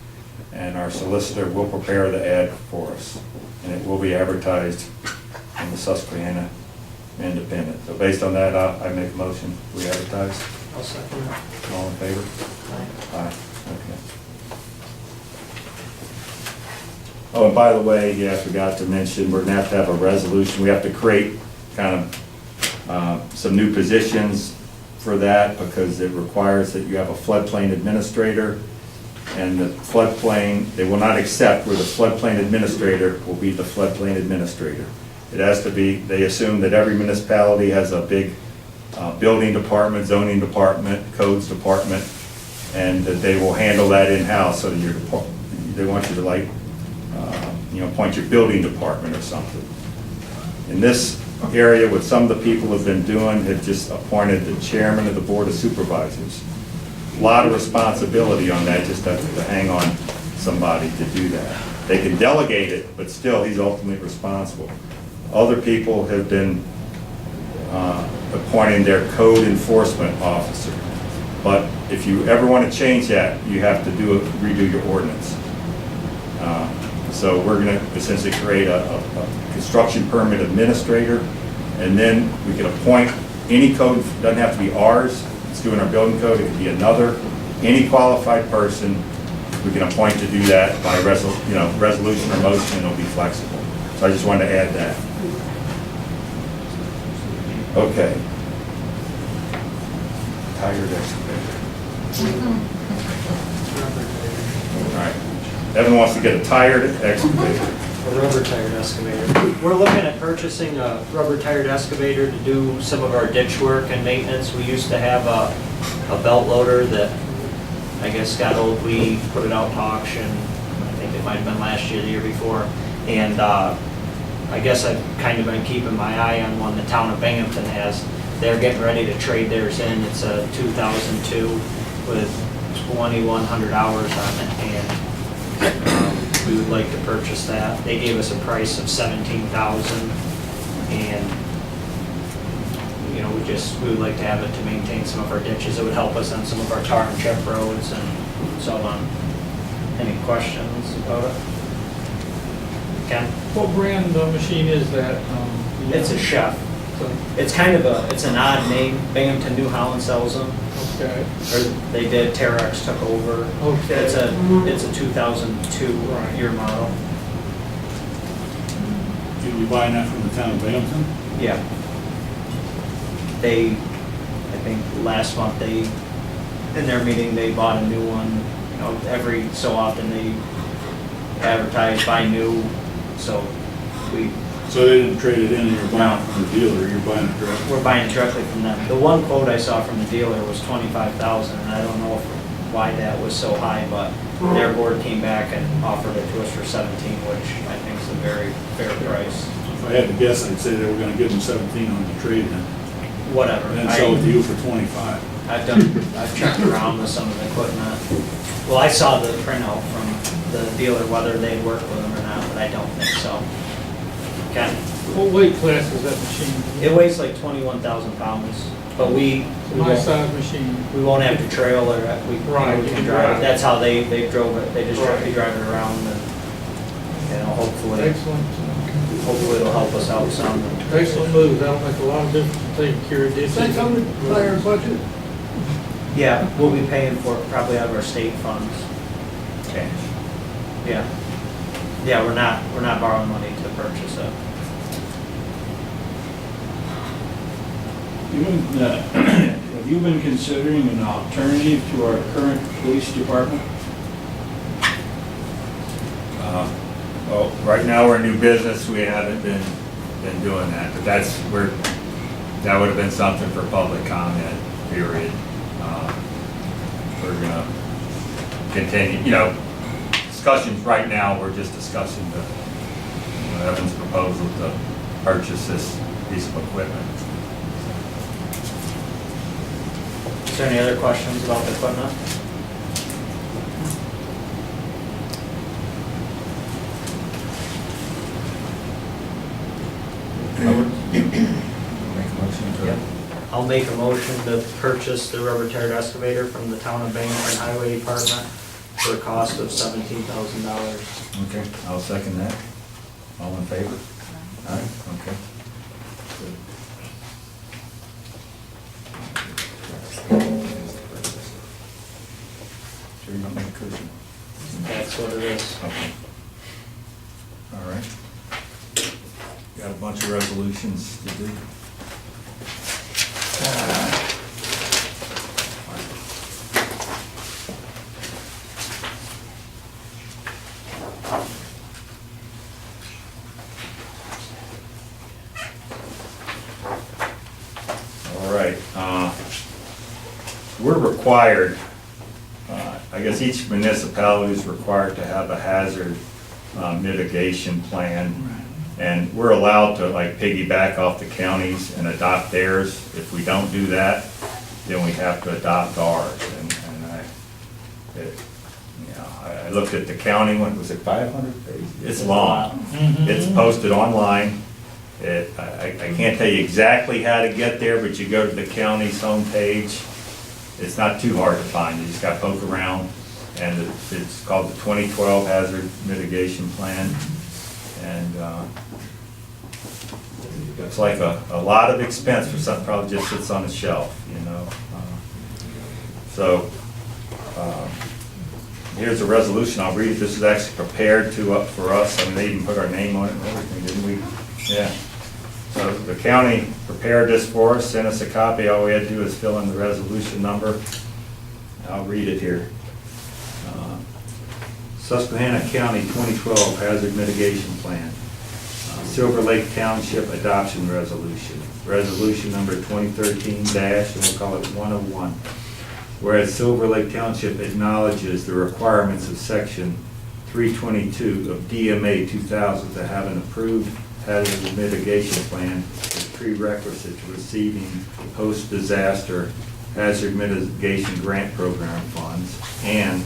And our solicitor will prepare the ad for us, and it will be advertised in the Susquehanna Independent. So based on that, I make a motion, we advertise. I'll second that. All in favor? Aye. Okay. Oh, and by the way, yeah, I forgot to mention, we're gonna have to have a resolution. We have to create kind of some new positions for that, because it requires that you have a floodplain administrator. And the floodplain, they will not accept where the floodplain administrator will be the floodplain administrator. It has to be, they assume that every municipality has a big building department, zoning department, codes department, and that they will handle that in-house, so that they want you to appoint your building department or something. In this area, what some of the people have been doing, have just appointed the chairman of the Board of Supervisors. A lot of responsibility on that, just to hang on somebody to do that. They can delegate it, but still, he's ultimately responsible. Other people have been appointing their code enforcement officer. But if you ever want to change that, you have to redo your ordinance. So we're going to essentially create a construction permit administrator, and then we can appoint any code, doesn't have to be ours, it's doing our building code, it could be another, any qualified person, we can appoint to do that by resolution or motion, and it'll be flexible. So I just wanted to add that. Okay. Tired excavator. All right. Evan wants to get a tired excavator. A rubber tired excavator. We're looking at purchasing a rubber tired excavator to do some of our ditch work and maintenance. We used to have a belt loader that I guess got old. We put it out to auction. I think it might have been last year, the year before. And I guess I've kind of been keeping my eye on one the town of Binghamton has. They're getting ready to trade theirs in. It's a 2002 with 2,100 hours on it, and we would like to purchase that. They gave us a price of $17,000, and we would like to have it to maintain some of our ditches. It would help us on some of our tar and chip roads and so on. Any questions about it? Ken? What brand machine is that? It's a Chef. It's kind of it's an odd name. Binghamton, New Holland sells them. Okay. Or they did. Terex took over. Okay. It's a 2002 year model. You'll be buying that from the town of Binghamton? Yeah. I think last month in their meeting, they bought a new one. Every so often they advertise, buy new, so So they didn't trade it in and you're buying it from the dealer, you're buying it directly? we're buying it directly from them. The one quote I saw from the dealer was $25,000, and I don't know why that was so high, but their board came back and offered it to us for 17, which I think is a very fair price. If I had to guess, I'd say they were gonna give them 17 on the trade then, Whatever. and then sell it to you for 25. I've checked around with some of the equipment. Well, I saw the printout from the dealer, whether they'd work with them or not, but I don't think so. Okay. What weight class is that machine? It weighs like 21,000 pounds, but we My size machine. won't have to trail or we Right, we you can can drive drive it. it. That's how they drove it. They just Right. drive it around and, hopefully Excellent. it'll help us out some. Excellent move. That'll make a lot of difference in taking care of ditches. Is that coming by our budget? Yeah, we'll be paying for it probably out of our state funds. Okay. Yeah. Yeah, we're not borrowing money to purchase it. Have you been considering an alternative to our current police department? Well, right now we're a new business, we haven't been doing that, but that would have been something for public comment, period. We're gonna continue, discussions right now, we're just discussing Evan's proposal to purchase this piece of equipment. Is there any other questions about the equipment? Make a motion to. Yep. I'll make a motion to purchase the rubber tired excavator from the town of Bangor Highway Department for a cost of $17,000. Okay, I'll second that. All in favor? Aye, okay. Sure you don't make a cushion? That's what it is. Okay. All right. Got a bunch of resolutions to do. All right, we're required, I guess each municipality is required to have a hazard mitigation plan. And we're allowed to like piggyback off the counties and adopt theirs. If we don't do that, then we have to adopt ours. And I looked at the county one, was it 500 pages? It's long. It's posted online. I can't tell you exactly how to get there, but you go to the county's homepage. It's not too hard to find. You just got to poke around, and it's called the 2012 Hazard Mitigation Plan. And it's like a lot of expense for something probably just sits on a shelf, you know. So here's a resolution. I'll read it. This is actually prepared for us. I mean, they even put our name on it and everything, didn't we? Yeah. So the county prepared this for us, sent us a copy. All we had to do is fill in the resolution number. I'll read it here. Susquehanna County 2012 Hazard Mitigation Plan. Silver Lake Township Adoption Resolution. Resolution number 2013 and we'll call it 101. Whereas Silver Lake Township acknowledges the requirements of section 322 of DMA 2000 to have an approved hazard mitigation plan as prerequisite to receiving post-disaster hazard mitigation grant program funds. And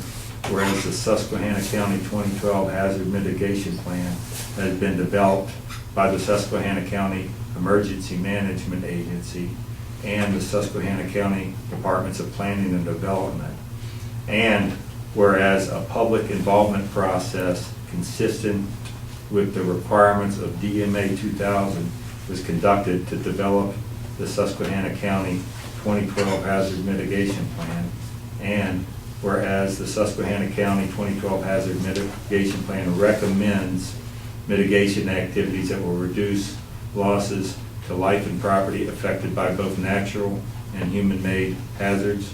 whereas the Susquehanna County 2012 Hazard Mitigation Plan has been developed by the Susquehanna County Emergency Management Agency and the Susquehanna County Departments of Planning and Development. And whereas a public involvement process consistent with the requirements of DMA 2000 was conducted to develop the Susquehanna County 2012 Hazard Mitigation Plan. And whereas the Susquehanna County 2012 Hazard Mitigation Plan recommends mitigation activities that will reduce losses to life and property affected by both natural and human-made hazards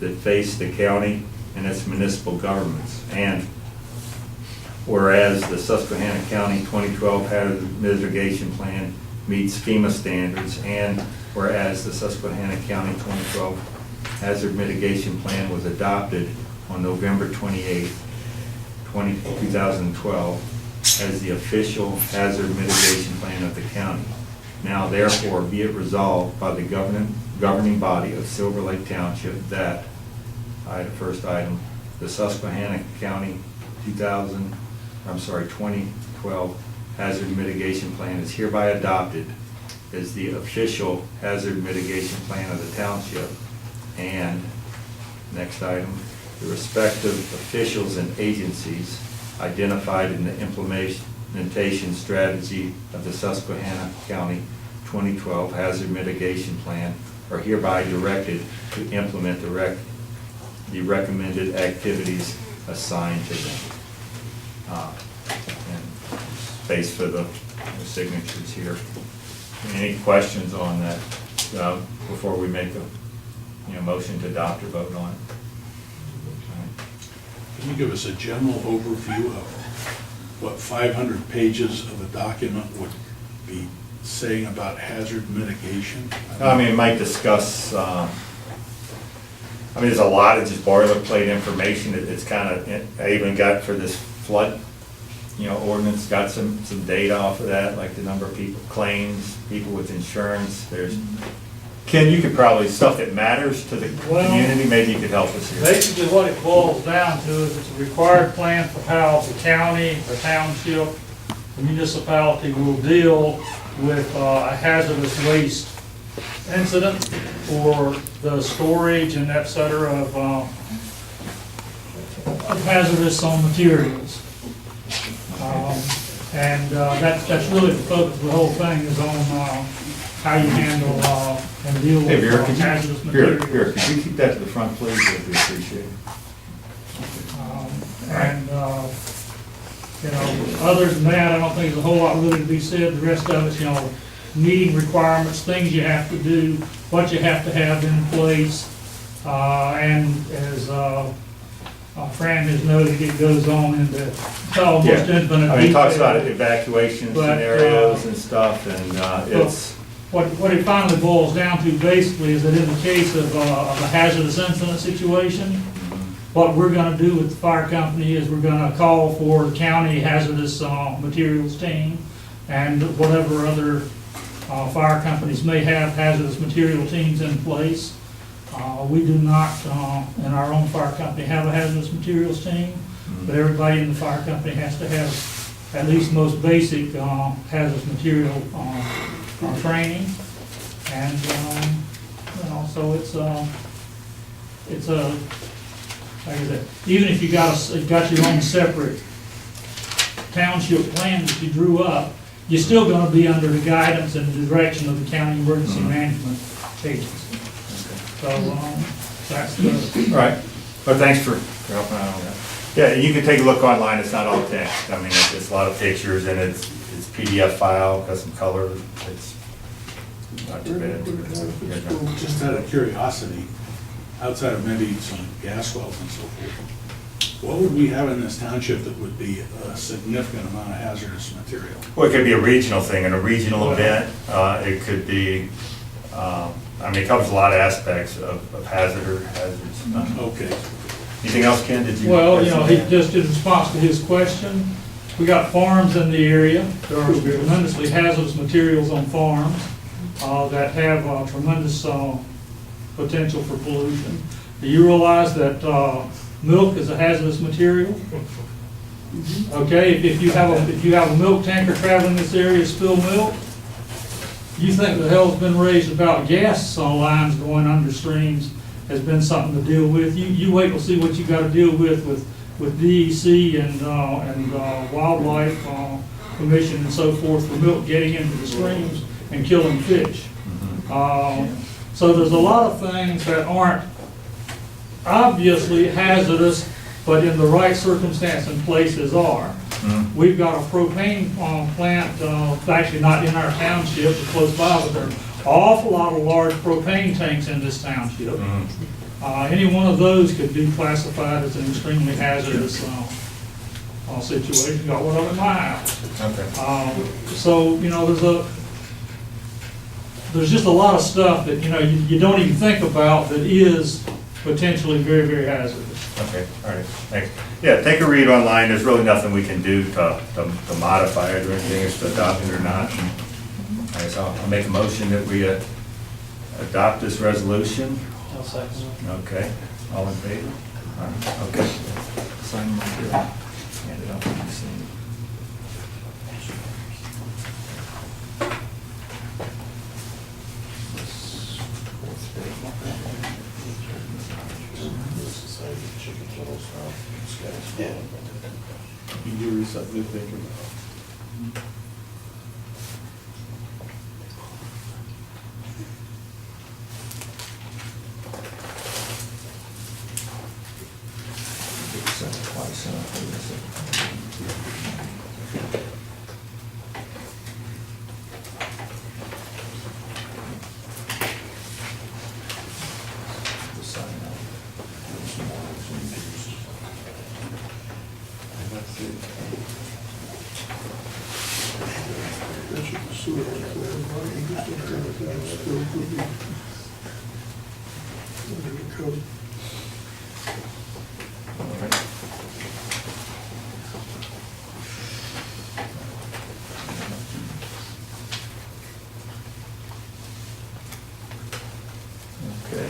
that face the county and its municipal governments. And whereas the Susquehanna County 2012 Hazard Mitigation Plan meets FEMA standards, and whereas the Susquehanna County 2012 Hazard Mitigation Plan was adopted on November 28, 2012, as the official hazard mitigation plan of the county. Now therefore be it resolved by the governing body of Silver Lake Township that, first item, the Susquehanna County 2012 Hazard Mitigation Plan is hereby adopted as the official hazard mitigation plan of the township. And, next item, the respective officials and agencies identified in the implementation strategy of the Susquehanna County 2012 Hazard Mitigation Plan are hereby directed to implement the recommended activities assigned to them. And space for the signatures here. Any questions on that before we make a motion to adopt or vote on it? Can you give us a general overview of what 500 pages of a document would be saying about hazard mitigation? I mean, it might discuss, there's a lot of just boilerplate information. It's kind of, I even got for this flood, ordinance, got some data off of that, like the number of people, claims, people with insurance. There's, Ken, you could probably, stuff that matters to the community, maybe you could help us here. Basically what it boils down to is it's a required plan for how the county, the township, the municipality will deal with a hazardous waste incident or the storage and et cetera of hazardous materials. That's really the focus of the whole thing is on how you handle and deal Hey, Vera, with hazardous materials. Vera, could you keep that to the front, please? I'd appreciate it. Other than that, I don't think there's a whole lot really to be said. The rest of it's, meeting requirements, things you have to do, what you have to have in place. And as Fran has noted, it goes on into almost infinite detail. It talks about evacuation scenarios and stuff, and it's... What it finally boils down to basically is that in the case of a hazardous incident situation, what we're gonna do with the fire company is we're gonna call for the county hazardous materials team and whatever other fire companies may have hazardous material teams in place. We do not, in our own fire company, have a hazardous materials team, but everybody in the fire company has to have at least most basic hazardous material training. And, so it's like I said, even if you got your own separate township plan that you drew up, you're still gonna be under the guidance and the direction of the county emergency management agency. So, that's the. All right, well, thanks for helping out on that. Yeah, you can take a look online, it's not all text, I mean, it's a lot of pictures, and it's PDF file, got some color, it's not too bad. Just out of curiosity, outside of maybe some gas wells and so forth, what would we have in this township that would be a significant amount of hazardous material? Well, it could be a regional thing, and a regional event, it could be, I mean, it covers a lot of aspects of hazards. Okay. Anything else, Ken, did you? Well, he just in response to his question, we got farms in the area. There are tremendously hazardous materials on farms that have tremendous potential for pollution. Do you realize that milk is a hazardous material? Okay, if you have a milk tanker traveling this area, spill milk, you think the hell's been raised about gas lines going under streams has been something to deal with. You wait and see what you got to deal with DEC and Wildlife Commission and so forth for milk getting into the streams and killing fish. So there's a lot of things that aren't obviously hazardous, but in the right circumstance and places are. We've got a propane plant, actually not in our township, but close by, but there are an awful lot of large propane tanks in this township. Any one of those could be classified as an extremely hazardous situation. Got one of them in my house. Okay. So, there's just a lot of stuff that, you don't even think about that is potentially very, very hazardous. Okay, all right, thanks. Yeah, take a read online, there's really nothing we can do to modify it or anything, it's to adopt it or not. All right, so I'll make a motion that we adopt this resolution. I'll second. Okay, all in favor? All right, okay. Sign right here. Hand it up and sign it. You do something to think about. Okay.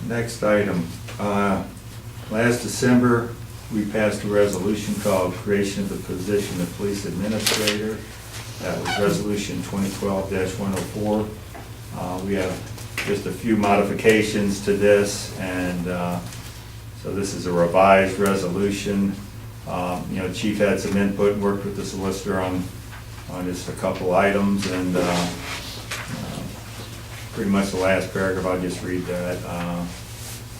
Next item. Last December, we passed a resolution called Creation of the Position of Police Administrator. That was Resolution 2012-104. We have just a few modifications to this, and so this is a revised resolution. Chief had some input and worked with the solicitor on just a couple items, and pretty much the last paragraph, I'll just read that.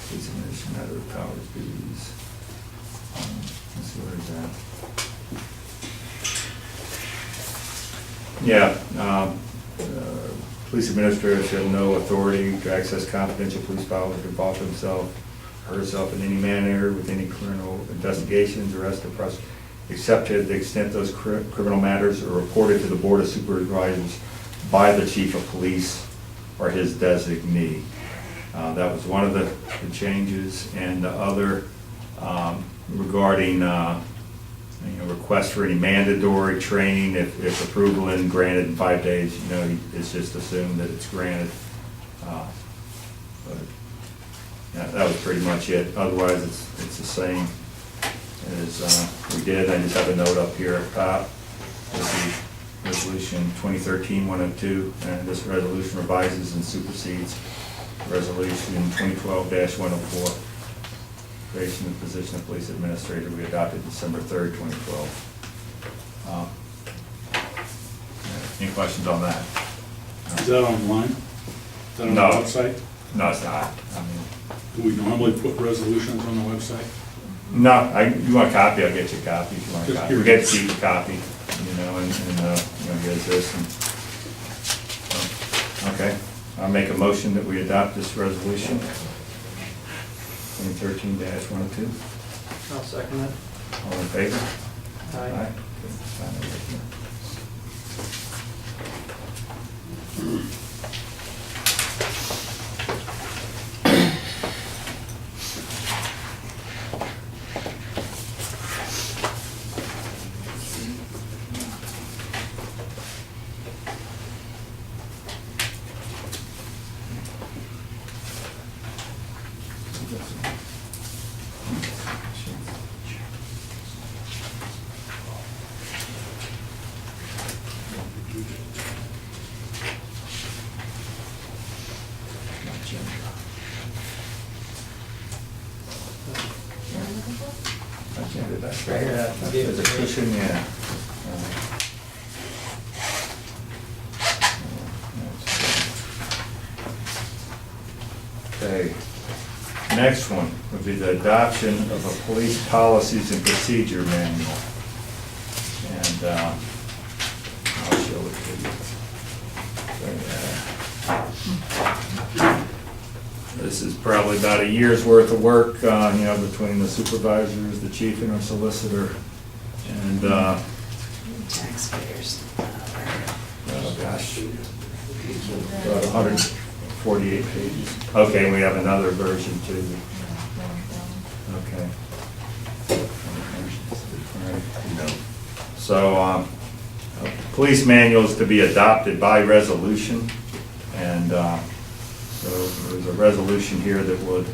Police administration, other powers, duties. Let's see, where is that? Police administrators have no authority to access confidential police files or involve himself or herself in any manner with any criminal investigations, arrest, or prosecution, except to the extent those criminal matters are reported to the Board of Supervisors by the Chief of Police or his designee. That was one of the changes, and the other regarding request for any mandatory training, if approval isn't granted in 5 days, it's just assumed that it's granted. But yeah, that was pretty much it. Otherwise, it's the same is, we did, I just have a note up here at top. This is Resolution 2013-102, and this resolution revises and supersedes Resolution 2012-104, creation of the position of police administrator we adopted December 3rd, 2012. Any questions on that? Is that online? Is that on the No. website? No, it's not. I mean, Do we normally put resolutions on the website? no, you want a copy, I'll get you a copy if you want a Just copy. We curious. get to keep a copy, you know, and here's this. Okay, I'll make a motion that we adopt this resolution, 2013-102. I'll second it. All in favor? Aye. Good. Sign it right here. Agenda, that's right. Yeah, There's a cushion, yeah. Okay, next one would be the adoption of a police policies and procedure manual. And I'll show it to you. So, this is probably about a year's worth of work, between the supervisors, the chief, and our solicitor. And, Taxpayers. oh gosh, about 148 pages. Okay, we have another version too. Okay. So, police manuals to be adopted by resolution, and so there's a resolution here that would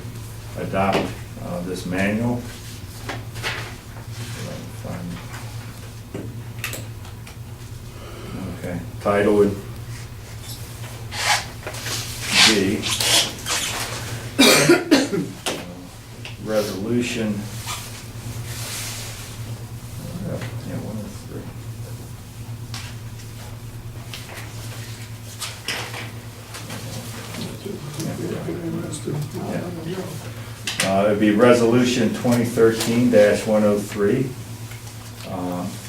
adopt this manual. Okay, title would be resolution. Yeah, 103. It'd be Resolution 2013-103,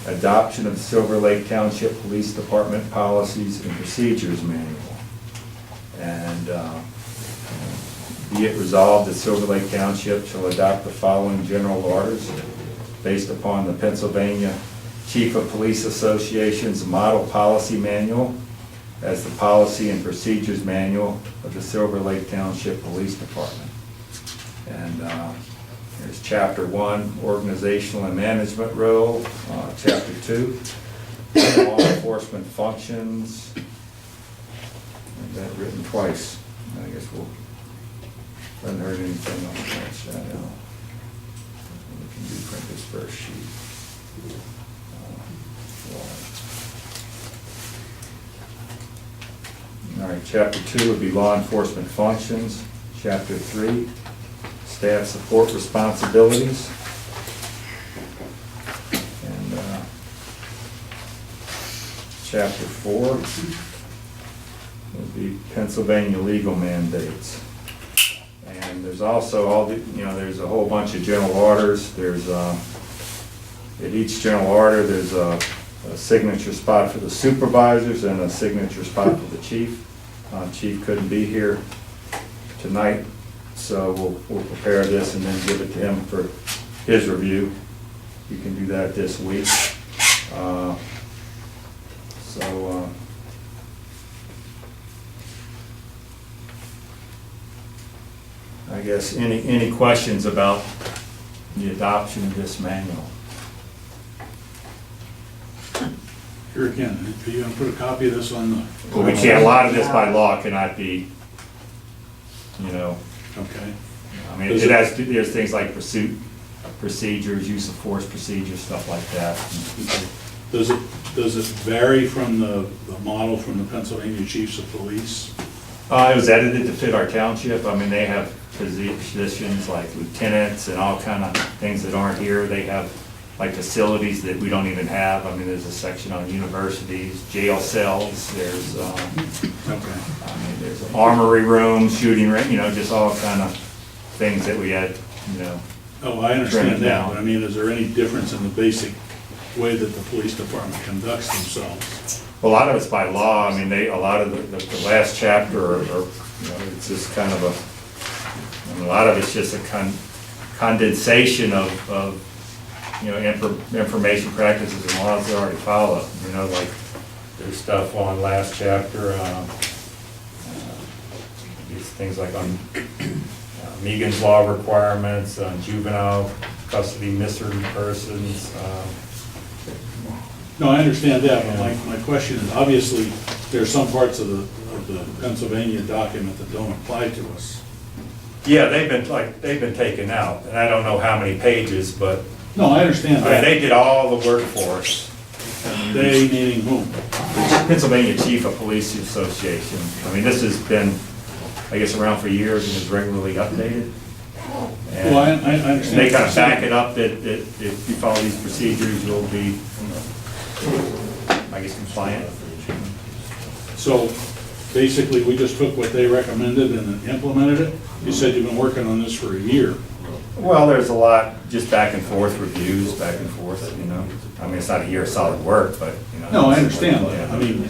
adoption of Silver Lake Township Police Department Policies and Procedures Manual. And be it resolved that Silver Lake Township shall adopt the following general orders based upon the Pennsylvania Chief of Police Association's Model Policy Manual as the Policy and Procedures Manual of the Silver Lake Township Police Department. And here's Chapter 1, Organizational and Management Role. Chapter 2, Law Enforcement Functions. And that written twice. I guess we'll, haven't heard anything on that. We can reprint this first sheet. All right, Chapter 2 would be Law Enforcement Functions. Chapter 3, Staff Support Responsibilities. And Chapter 4 would be Pennsylvania Legal Mandates. And there's also all the, there's a whole bunch of general orders. There's, at each general order, there's a signature spot for the supervisors and a signature spot for the chief. Chief couldn't be here tonight, so we'll prepare this and then give it to him for his review. You can do that this week. I guess any questions about the adoption of this manual? Here again, are you gonna put a copy of this on the? Well, we can't, a lot of this by law cannot be, Okay. I mean, it has, there's things like pursuit procedures, use of force procedures, stuff like that. Does it vary from the model from the Pennsylvania Chiefs of Police? It was edited to fit our township. I mean, they have positions like lieutenants and all kind of things that aren't here. They have like facilities that we don't even have. I mean, there's a section on universities, jail cells, there's, Okay. I mean, there's armory rooms, shooting range, just all kind of things that we had, Oh, I understand Trim it that, down. but I mean, is there any difference in the basic way that the police department conducts themselves? A lot of it's by law. I mean, a lot of the last chapter, it's just kind of a lot of it's just a condensation of information practices and laws they already follow. Like there's stuff on last chapter, these things like on Megan's law requirements, on juvenile custody, missing persons. No, I understand that, but my question is, obviously, there are some parts of the Pennsylvania document that don't apply to us. Yeah, they've been taken out, and I don't know how many pages, but No, I understand that. they did all the work for us. They meaning whom? Pennsylvania Chief of Police Association. I mean, this has been, I guess, around for years and is regularly updated. And Well, I understand. they kind of back it up that if you follow these procedures, you'll be, I guess, compliant. So, basically, we just took what they recommended and implemented it? You said you've been working on this for a year. Well, there's a lot, just back and forth reviews, back and forth, I mean, it's not a year of solid work, but, No, I understand that. I mean,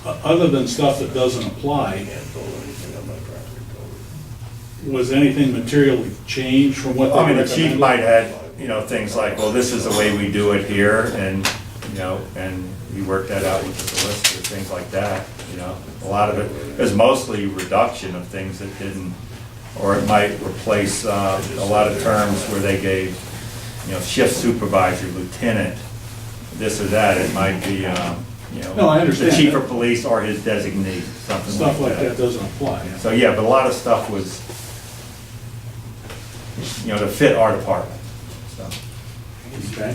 other than stuff that doesn't apply, was anything materially changed from what they I mean, recommended? the chief might have, things like, well, this is the way we do it here, and, and we worked that out with the solicitor, things like that, A lot of it is mostly reduction of things that didn't, or it might replace a lot of terms where they gave, shift supervisor, lieutenant, this or that. It might be, No, I understand the chief that. of police or his designee, something Stuff like like that doesn't apply. So, yeah, but a lot of stuff was, to fit our department, so. Okay?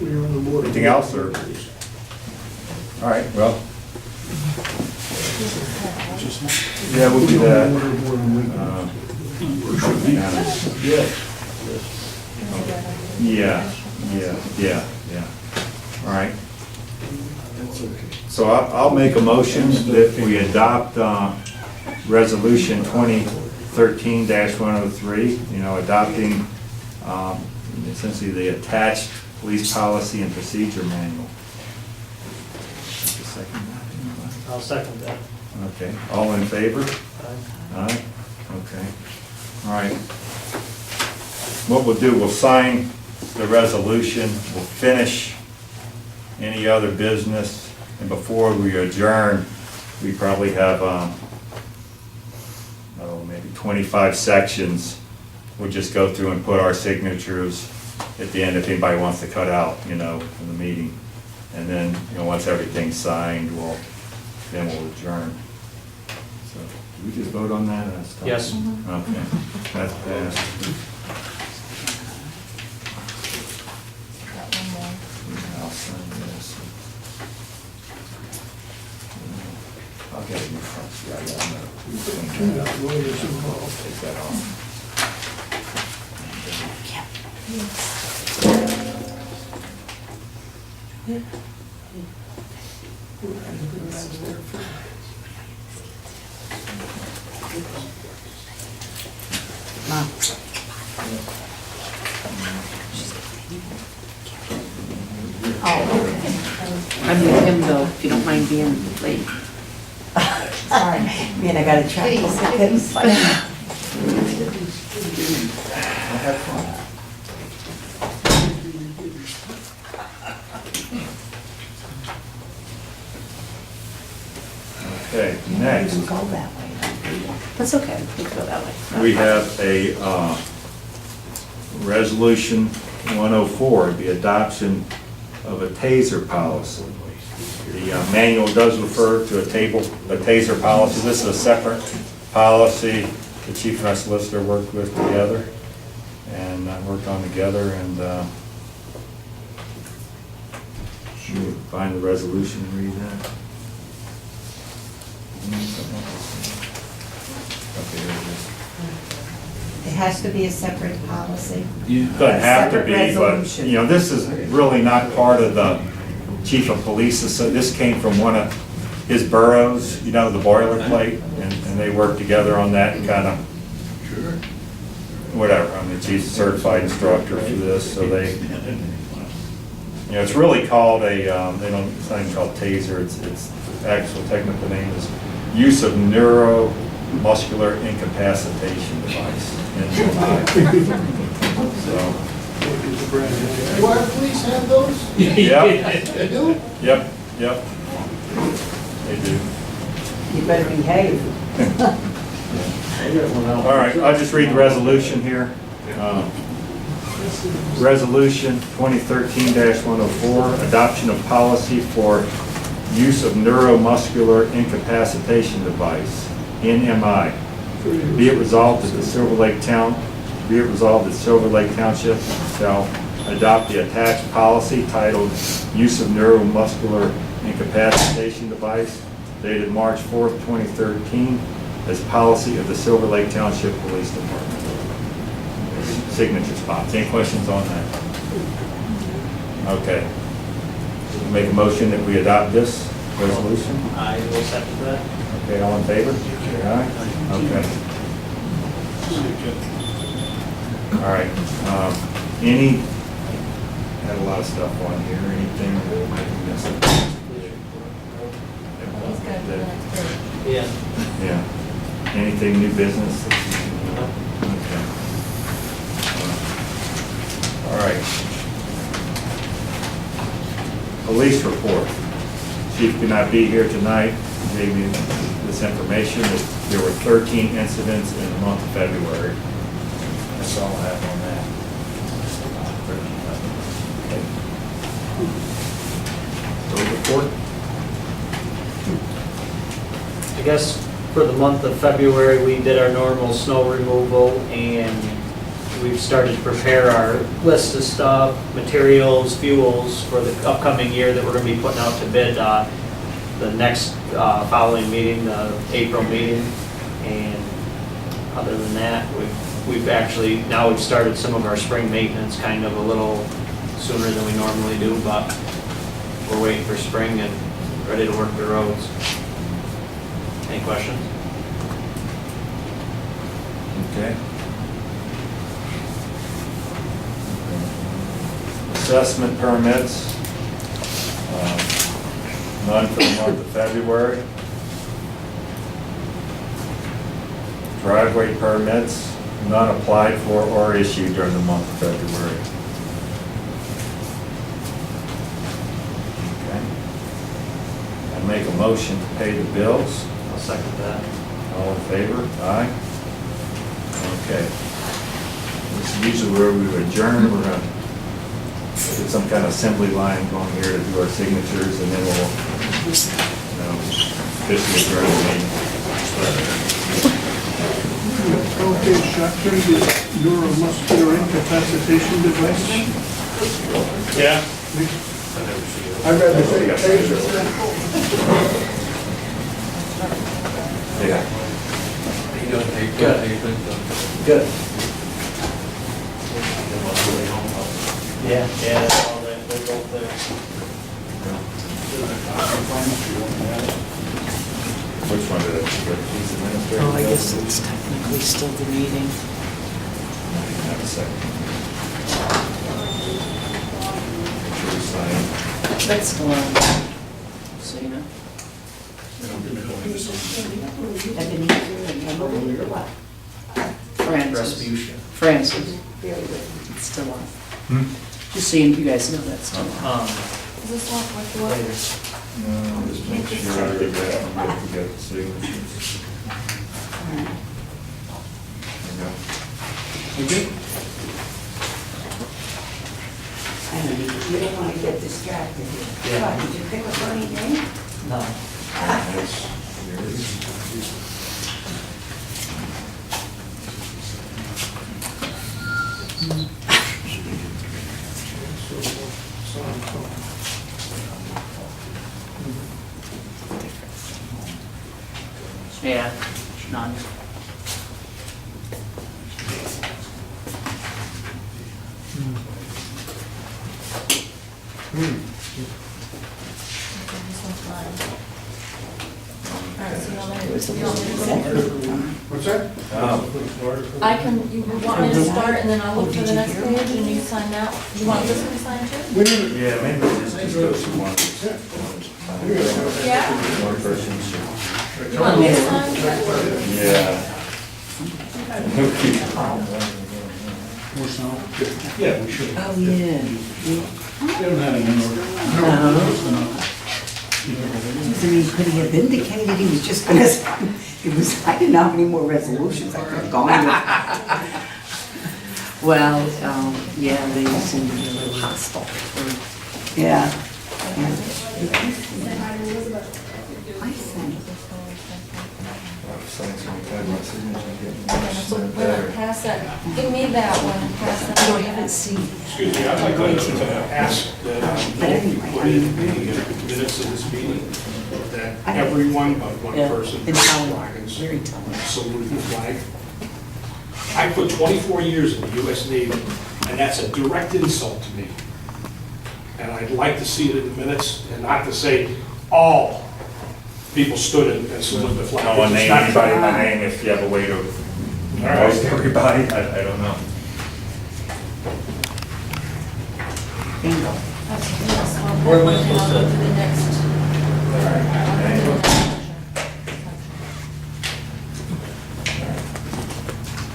Anything else, or? All right, well. Yeah, we'll do that. Yeah. All right. So I'll make a motion that we adopt Resolution 2013-103, adopting essentially the attached police policy and procedure manual. I'll second that. Okay, all in favor? Aye. Okay, all right. What we'll do, we'll sign the resolution, we'll finish any other business, and before we adjourn, we probably have, maybe 25 sections. We'll just go through and put our signatures at the end if anybody wants to cut out, from the meeting. And then, once everything's signed, then we'll adjourn. So, did we just vote on that? Yes. Okay, that's passed. I'll sign this. I'll get it in front. Yeah, I'll take that off. Mom. I'm with him though, if you don't mind being late. Sorry. Man, I gotta try. Okay, next. Go that way. That's okay, we can go that way. We have a Resolution 104, the adoption of a TASER policy. The manual does refer to a TASER policy. This is a separate policy the chief and our solicitor worked with together. and worked on together, and should we find the resolution and read that? Okay, here it is. It has to be a separate policy. Doesn't have to Separate be, but, resolution. you know, this is really not part of the chief of police, so this came from one of his boroughs, you know, the boilerplate, and they worked together on that and kind of, whatever, I mean, he's a certified instructor for this, so they, you know, it's really called a, they don't, it's not even called taser, it's the actual technical name is use of neuromuscular incapacitation device. So, Do our police have those? yep, They do? yep, they do. You better behave. All right, I'll just read the resolution here. Resolution 2013-104, adoption of policy for use of neuromuscular incapacitation device, NMI. Be it resolved that Silver Lake Township shall adopt the attached policy titled Use of Neuromuscular Incapacitation Device, dated March 4th, 2013, as policy of the Silver Lake Township Police Department. Signature spots. Any questions on that? Okay. Make a motion that we adopt this resolution? I will second that. Okay, all in favor? Aye? Okay. All right. Any, had a lot of stuff on here. Anything that might be missing? He's got the next page. Yeah. Yeah. Anything new business? Okay. All right. Police report. Chief could not be here tonight. He gave me this information that there were 13 incidents in the month of February. That's all I have on that. Okay. Road report? I guess for the month of February, we did our normal snow removal, and we've started to prepare our list of stuff, materials, fuels for the upcoming year that we're going to be putting out to bid the next following meeting, the April meeting. And other than that, we've actually, now we've started some of our spring maintenance kind of a little sooner than we normally do, but we're waiting for spring and ready to work the roads. Any questions? Okay. Assessment permits, none for the month of February. Driveway permits, none applied for or issued during the month of February. Okay. I make a motion to pay the bills. I'll second that. All in favor? Aye. Okay. This is usually where we would adjourn. We're going to get some kind of assembly line going here to do our signatures, and then we'll, officially adjourn the meeting. Okay, Shotgun is neuromuscular incapacitation device. Yeah. I read the same page. Yeah. Good. Yeah, that's all they're both there. Which one did it? Police administrator? Oh, I guess it's technically still the meeting. Have a second. Make sure we sign. That's the one. So, you know. Francis. It's still on. Just so you guys know that's still on. Is this one with the what? Later. No, just make sure I get that. I'm going to forget the signatures. There you go. I don't need, you don't want to get distracted. Yeah. What, did you pick a funny name? No. That's yours. Yeah, none. This one's mine. All right, so you want me to What's that? I can, you want me to start and then I'll look for the next page and you sign that? You want this one signed too? Yeah, maybe just go to one. Yeah? One person. You want me to sign? Yeah. More snow? Yeah, we should. Oh, yeah. We haven't had an in-order. I mean, could he have indicated he was just gonna, it was, I didn't know how many more resolutions I could have gone with. Well, yeah, they seem to be a little hostile. Yeah. I sent. So we're gonna pass that, give me that one and pass that. I haven't seen. Excuse me, I'd like to ask that But anyway, put in the minutes of this meeting, that everyone but one Yeah, person it's telling, flags very telling. salute the flag. I put 24 years in the US Navy, and that's a direct insult to me. And I'd like to see it in the minutes, and not to say all people stood and saluted the flag. I want to It's name not anybody fair. by name if you have a way to right. post everybody, I don't know. Bingo. Where am I supposed to? To the next.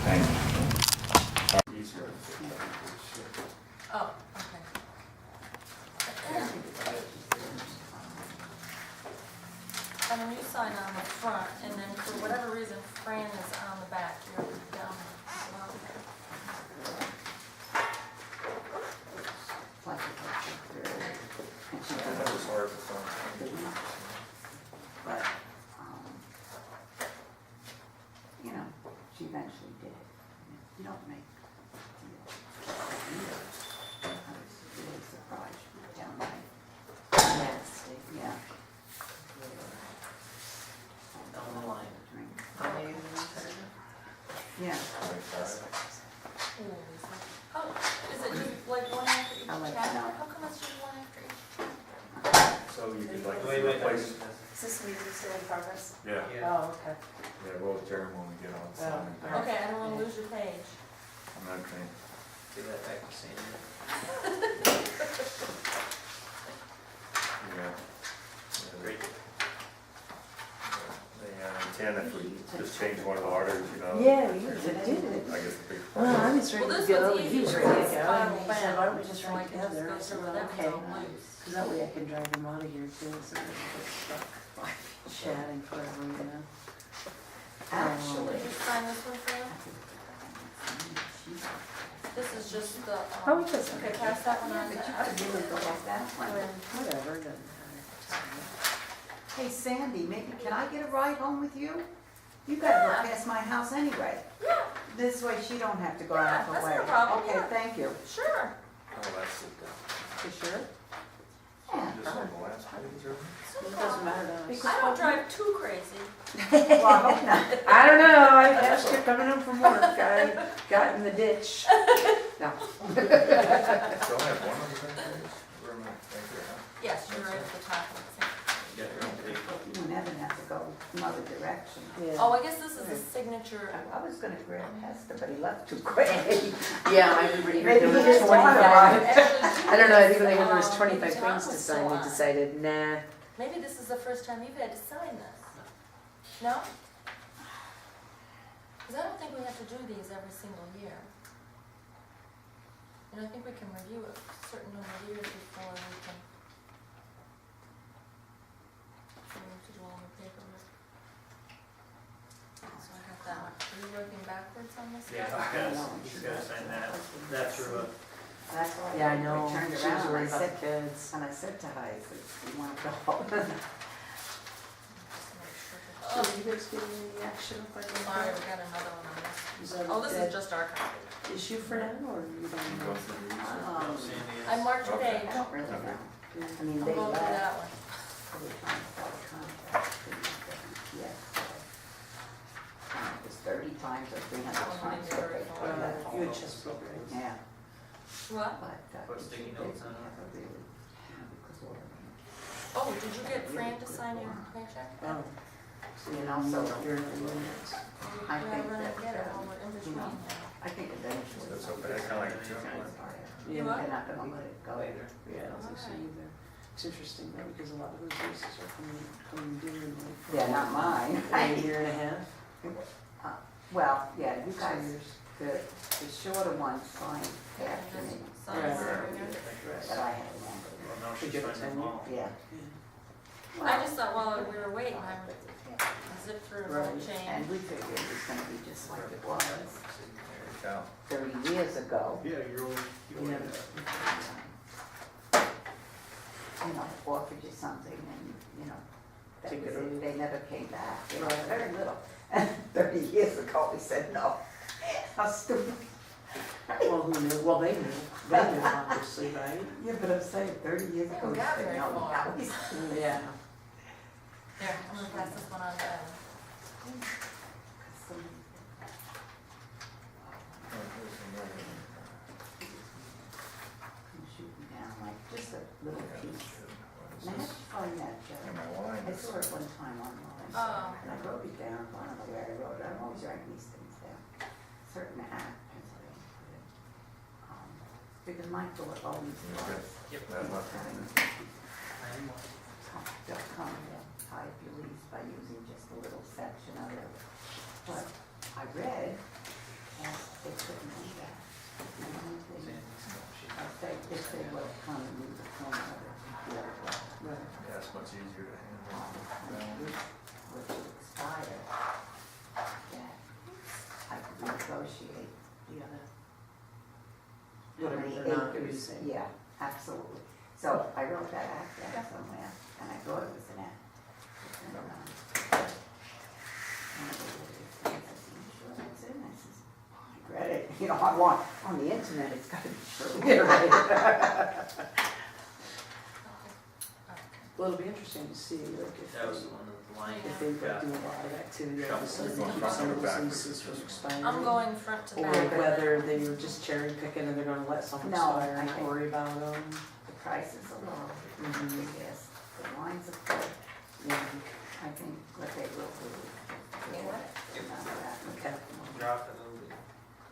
Hang on. Oh, okay. And then you sign on the front, and then for whatever reason, Fran is on the back, you're down as well. But, you know, she eventually did it. You don't make deals. I was really surprised down there. Nasty. Yeah. Yeah. How, is it just like one after each I like chapter? that. How come it's just one after each? So you could like replace, Is this meeting still in progress? yeah, Oh, okay. yeah, we'll adjourn when we get on signing. Oh, Okay, I don't wanna lose your page. I'm not trying. Give that back to Sandy. Yeah. Great. Ten, if we just change one of the orders, you know. Yeah, we did it. I guess the big. Well, I was Well, ready this to go, one's and easy, he was because ready to it's go, final and he said, band, why don't we just so I write can just together? go I said, through well, whatever's okay. on loose. Because that way I can drive him out of here too, so we don't get stuck chatting forever, you know? Actually, you sign this one for This is just the, Oh, it doesn't. okay, pass that one on. But you could really go like that, whatever, doesn't matter. Hey Sandy, maybe, can I get a ride home with you? You gotta go past my house anyway. Yeah, This way she don't have to go Yeah, out the that's way. no problem, Okay, yeah. thank you. sure. Oh, that's it. You sure? Yeah. Just on the last page, or? It doesn't matter. I don't drive too crazy. Well, I hope not. I don't know, I passed you coming home from work, I got in the ditch. No. Don't have one on the same page? Where am I? Thank you. Yes, you're right at the top. Yeah, you're on page. You and Evan have to go another direction. Oh, I guess this is a signature. I was gonna grab Hester, but he left too quick. Yeah, everybody here Maybe there he was just thought 25. about it. I don't know, I think when they heard there was 25 Tom things to was sign, still they on. decided, nah. Maybe this is the first time you've had to sign this. No? Because I don't think we have to do these every single year. And I think we can review it a certain number of years before we can. We have to do all the paperwork. So I got that one. Are you working backwards on this? Yeah, you gotta sign that. That's through That's why Yeah, I know, I turned she was around and worried I about said, the kids. and I said to her, I said, you wanna go? Oh. Are you guys getting any action if I don't Sorry, know? we got another one on this. Is that Oh, this a is just our copy. dead issue for now, or you don't know? I marked the I page. don't really know. Yeah. I mean, I'm they going through left, that one. so they're trying to start a contract, yes, so. It was 30 times or 300 times. what they told us. You had just programs. Yeah, What? but. Put sticky notes on it. Have a really, because we're. Oh, did you get Fran to sign your paycheck? Oh, So, you know, so you're in the limits. I Yeah, think we're gonna get it that, while we're in between. I think eventually. That's okay, I kinda like it too. You what? They're not gonna let it go. Later. Yeah, I don't think so either. It's interesting though, because a lot of those races are coming due in like. Yeah, not mine. A year and a half, Well, yeah, you 2 guys, years. the shorter one signed after me, Sign Right. wherever you're- that I had longer. Well, now Did she's you have a finding them all. Yeah. I just thought while we were waiting, I would zip through the whole Right. chain. And we figured it was gonna be just like it was There you go. 30 years ago. Yeah, you're old. You never, You know, offered you something and, you know, that Take was it it. They never came back. They were Right. very little. 30 years ago, we said no. How stupid. well, who knew, well, they knew obviously, right? Yeah, but I'm saying 30 years ago, we Not said very no. far. Now we say Yeah. Here, I'm gonna pass this one on to Ellen. some- I'm shooting down like just a little piece. And I had to find that, And my wine I is- saw it one time online. Oh. And I wrote it down, I don't know where I wrote it, I'm always writing these things down. Certain act, Pennsylvania. Because my thought always was. Yep, that's my having They'll come and type your lease by using just a little section of it. But I read, and they couldn't do that. If they would come and use the phone of it, Right. Yeah, it's much easier to handle. which would expire, that I could negotiate. Yeah, that. how Whatever many they're not acres. using. Yeah, absolutely. So I wrote that act down somewhere, and I thought it was an act. And, I go, "What is this?" And I said, "You sure that's in?" I says, I read it, you know, on the internet, it's gotta be true. Yeah, right. Well, it'll be interesting to see, like, if That was the they, one with the line. if they do a lot of activity, all of a sudden they keep some of those leases from expiring. I'm going front to Or back. whether they were just cherry picking and they're gonna let some No, expire I and not think- worry about them. The prices are low, Mhm. yes, the lines are good. Yeah, I think what they will do. Remember that. okay. Drop it a little bit.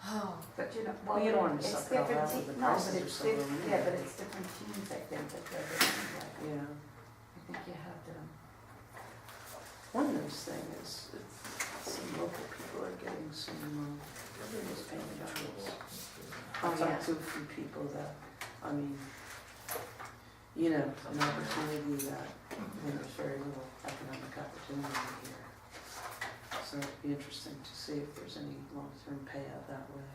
Oh, But you know, Well, you don't want to it's suck it all different out with te- the no, but prices are it's so diff- low Yeah, anyway. but it's different teams, I think, that they're doing. Yeah. I think you have to, One nice thing is if some local people are getting some, those payment jobs. Oh, I've yeah. talked to a few people that, I mean, you know, an opportunity that, there's very little economic opportunity here. So it'd be interesting to see if there's any long-term payout that way.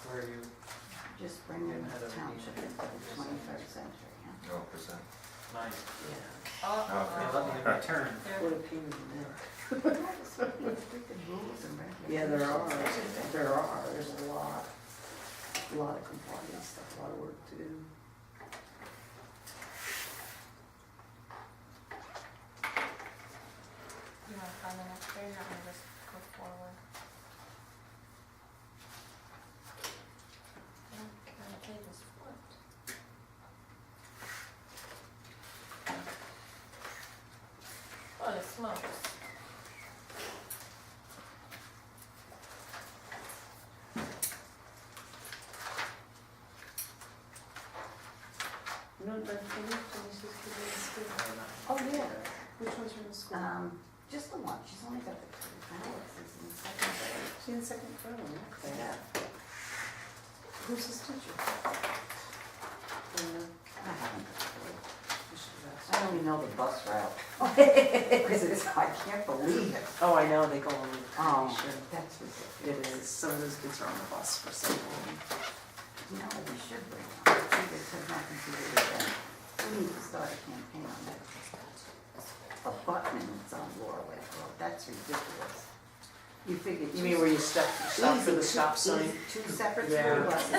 Where are you? just bring your township into the 21st century, huh? No, percent. Nice. Yeah. Okay, let me return. What a pain in the neck. There's so many freaking rules and regulations. Yeah, there are, there's a lot of compliance stuff, a lot of work to do. you wanna find the next page, or I'm gonna just go forward? Okay, the page is flipped. Holy smokes. You know, that thing, Denise's kid in school? Oh, yeah. Which ones are in school? Just the one, she's only got the two. Alex is in second grade. She's in second grade, okay. Yeah. Who's his teacher? I haven't got a clue. She's I don't even know the bus route. Because it's, I can't believe it. Oh, I know, they go on Oh, vacation. that's It ridiculous. is, some of those kids are on the bus for so long. You know, we should bring on, see, there's nothing to do with that. We need to start a campaign on that. Abutments on Warwick Road, that's ridiculous. You figure. You mean where you stop for the stop sign? Two separate Yeah. school buses.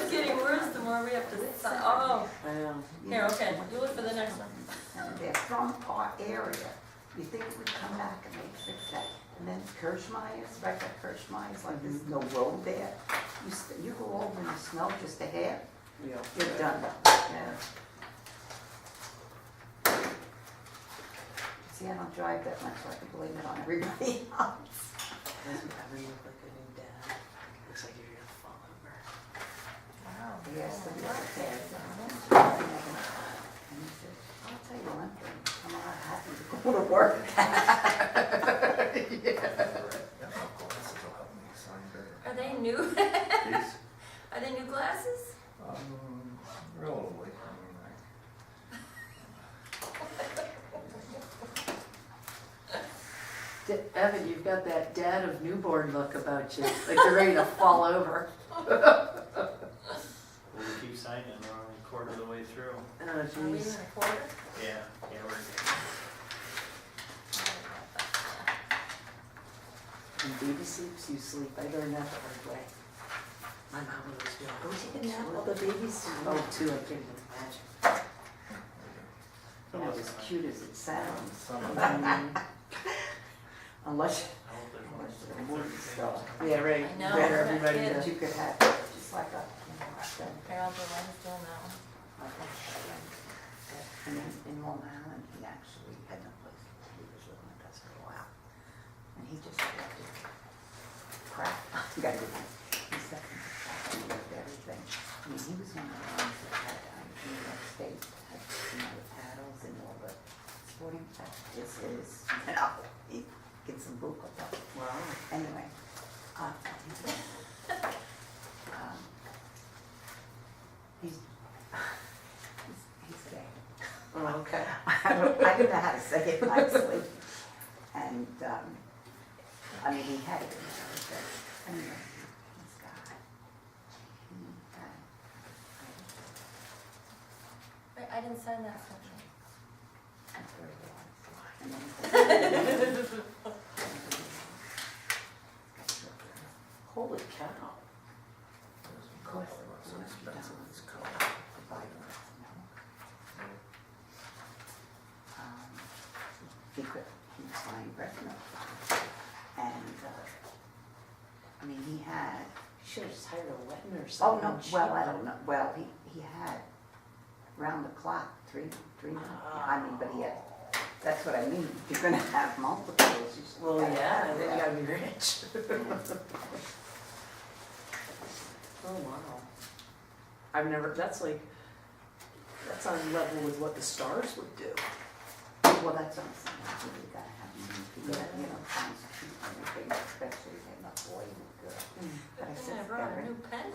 It's getting worse the more we have to, oh, I know. here, okay, you look for the next one. And they're from our area. You think it would come back and they'd fix that? And then Kirschmeyer's, right by Kirschmeyer's, like there's no road there. You go over in the snow just a hair, Yeah. you're done. Yeah. See, I don't drive that much, so I can blame it on everybody else. Doesn't ever look like a new dad. Looks like you're gonna fall over. Wow. Yes, the other dad. And he said, I'll tell you one thing, I'm not happy to go to work. Are they new? Are they new glasses? Relatively, Evan, you've got that dad of newborn look about you, like you're ready to fall over. we keep signing, we're only a quarter of the way through. Oh, Are we in jeez. a quarter? Yeah, we're. When baby sleeps, you sleep. I learned that the hard way. My mom would always be like, go take a nap while the baby's sleeping. Oh, two, I can't even imagine. Not as cute as it sounds. Mm, Unless I hope there's one. you're a movie star. Yeah, right. I know. Better everybody Yeah. But to. you could have just like a, Harold Delaney's doing that one. and in Long Island, he actually had no place. He was living with us for a while. And he just collected crap. You gotta get him. He's second to everything. I mean, he was one of the ones that had, in New York State, had, the paddles and all the sporting stuff. This is, he gets some book of that. Wow. Anyway, he's gay. Oh, okay. I don't know how to say it nicely. And, I mean, he had it in there, but anyway, this guy, he had, Wait, I didn't sign that section. that's where he was. And then Holy cow. of course, that's what's called the Bible, he was flying breast milk. And, I mean, he had, Should have just hired a Latin or oh, something. no, well, I don't know, well, he had round the clock, three, I mean, but he had, that's what I mean, if you're gonna have multiples, you just Well, gotta yeah, have then you that. gotta be rich. Oh, wow. I've never, that's on level with what the stars would do. Well, that's what I'm saying, I think you gotta have, you gotta, sounds cute and everything, especially if they're not boy and girl. But I I said, brought a Barry, new pen.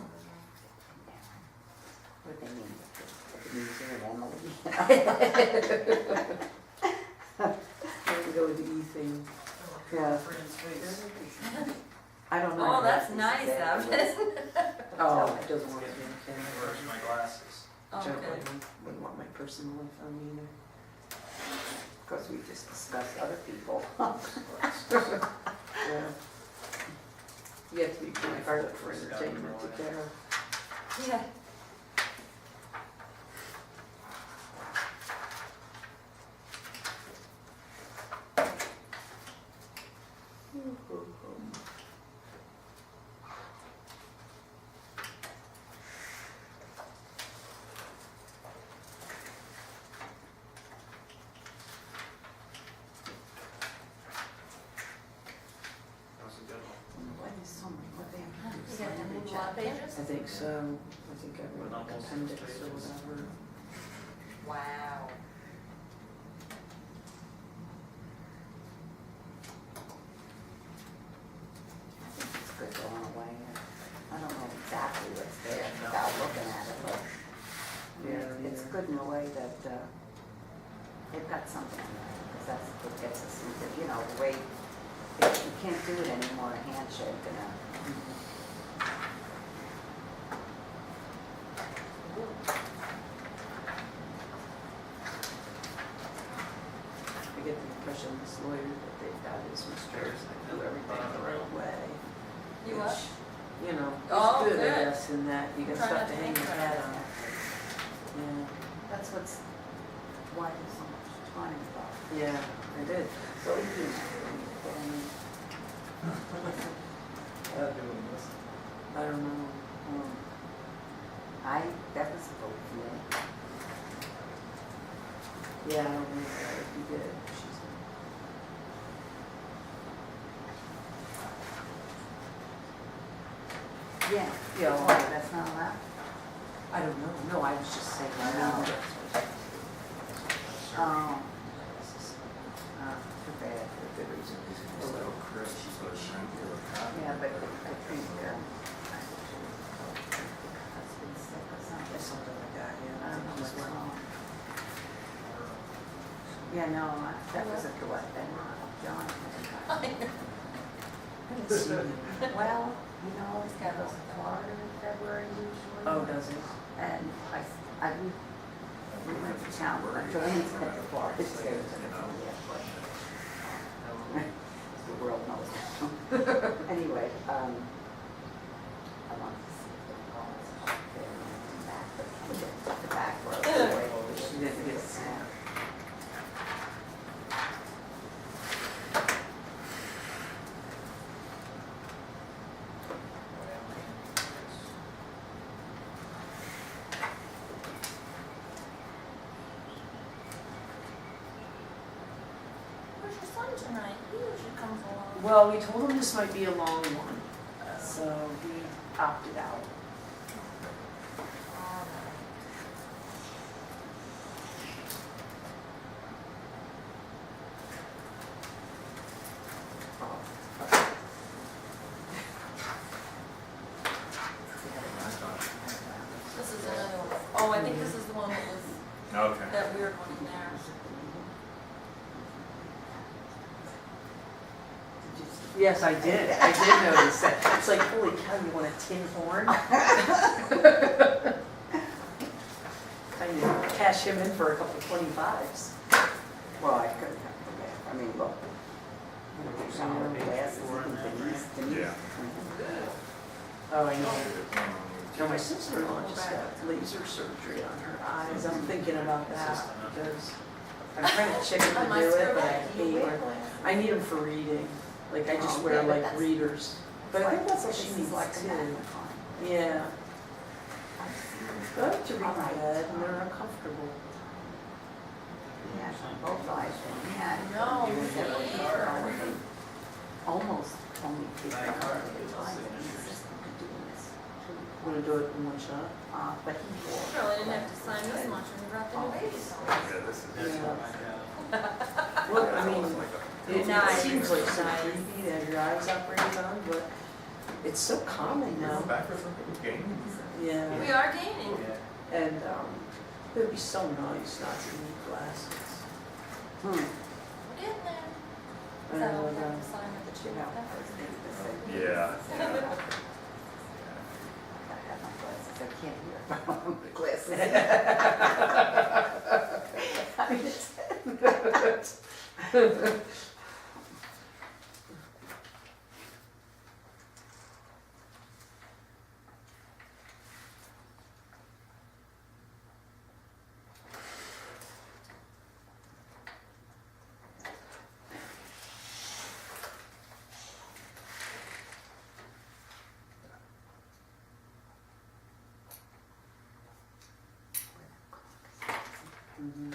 what they mean, at the museum, Emily, I'm gonna go with the E thing. Yeah. I don't know. Oh, what that's he nice, said. Evan. Oh, it doesn't want to be in Where's my glasses? Okay. Wouldn't want my personal life on me either. Of course, we just discussed other people. Yeah. You have to be pretty hard up for entertainment to care. Yeah. That was a good one. What is so many, what they You have to do? got the new law pages? I think so. I think I read like appendix or whatever. Wow. It's good going away. I don't know exactly what's there without looking at it, but I mean, Yeah, it's yeah. good in a way that they've got something in there, because that's what gets us into, the way you can't do it anymore, a handshake and a lawyer that they've got is Mr. Do everything the right way. You what? which, You know, Oh, it's good, I good. guess, in that you got Try stuff not to to hang think your about hat it. on. Yeah, That's what's, why there's so much time involved. yeah, I did. So you can, I don't know. that was a vote for me. Yeah, I don't know if you did. She's. Yeah. Yeah, Oh, well, that's not allowed? I don't know. No, I was just saying. I No. know. Oh. Too bad, for good reason. Yeah, but I think, husband's sick or something. Something like that, I yeah. don't know Just what's went- wrong. Yeah, no, that was a good thing, John. Well, you know, it's got those Florida in February usually. Oh, does it? And we went to town, I joined the Florida too. The world knows. Anyway, I want to see the calls up there and back, but can't get to the back road. She didn't get a snap. Where's your son tonight? He usually comes along. Well, we told him this might be a long one, so he opted out. This is another one. Oh, I think this is the one that was, Okay. that weird one in there. Yes, I did. I did notice that. It's like, holy cow, you want a tin horn? I need to cash him in for a couple 25s. Well, I couldn't have to laugh. I mean, look. You know, there's some of the glasses, Denise. Yeah. Oh, I know. No, my sister-in-law just got laser surgery on her eyes. I'm thinking about that because I'm trying to chicken to do it, but I hate it. I need them for reading. Like, I just wear like readers. But I think that's what she needs like a too. magnifying. Yeah. I like to read my head and they're uncomfortable. Yeah, both eyes. Yeah. No, You we said said it here. almost only take one at a time, but he's just doing this. Want to do it in one shot? But he Really didn't have to sign this much when you brought the new babies home. Yeah, this is. Well, I mean, it Nice. seems like so creepy to have your eyes operated on, but it's so common now. Backwards looking game. Yeah. We are gaining. And it would be so nice not to need glasses. We're getting there. I So I know don't have to that. sign with the two. Yeah. I have my glasses, I can't hear. The glasses. I mean, it's- Mhm.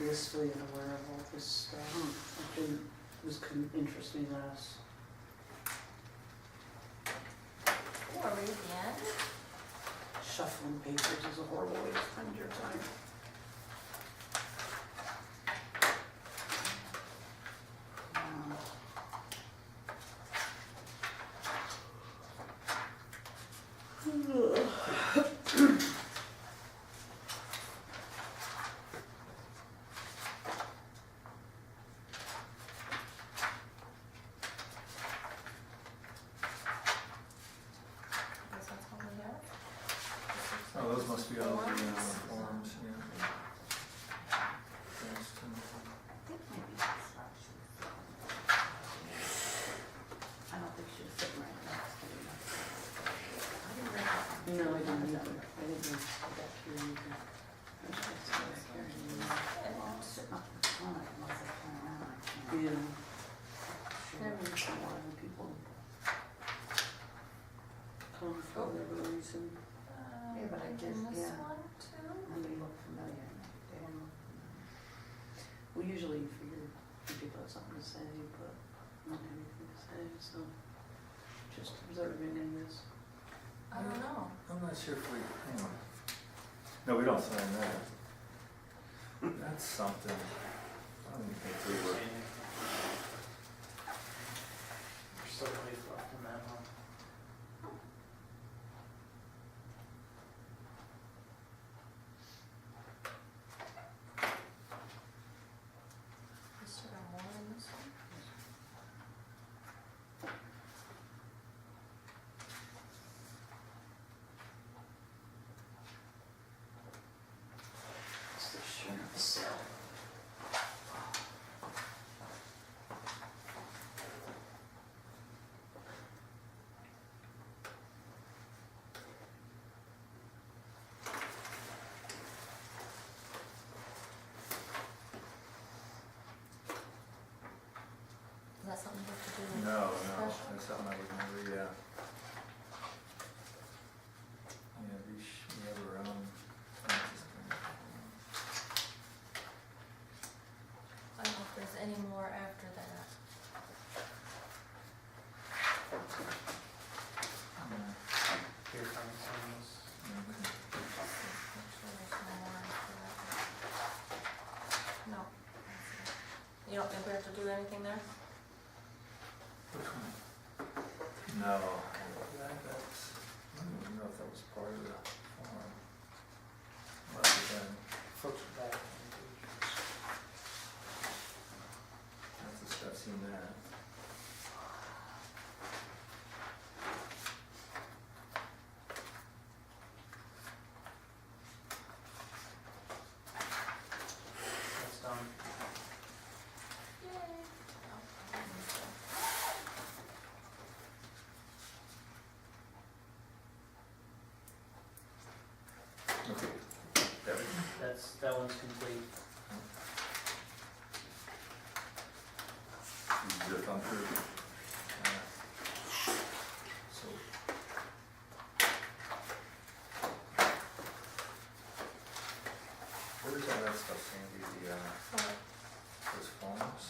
blissfully unaware of all this stuff. I think it was interesting to us. Oh, are we at the end? Shuffling papers is a horrible way to spend your time. Guess that's all we have. Oh, those must be all the forms, yeah. Yes, I think maybe that's not she. I don't think she was sitting right next to me. I didn't read that. No, I didn't either. I didn't read that here either. I was just back here. Well, I'm sitting up in the front, unless I turn around, I can't. Yeah. Sure. There was a lot of people come for whatever reason. Yeah, but I In just, this yeah. one too? And they look familiar, and they didn't look familiar. Well, usually you figure people have something to say, but not anything to say, so just observing, I guess. I don't know. I'm not sure if we, hang on. No, we don't sign that. That's something. I don't even think we were. There's still a ways left in that one. We still got more in this one? It's the sheriff's cell. Is that something we have to do? with No, special? that's something I would never, yeah. Yeah, we have our own. I don't know if there's any more after that. Here comes things. I'm sure there's no more after that. No. You don't think we have to do anything there? Which one? No, that's, I don't even know if that was part of the form. Must have been, Folks are back. that's the stuff, seen that. That's done. Yay. Okay. That one's complete. Zip on through. So. Where's all that stuff, Sandy, those forms?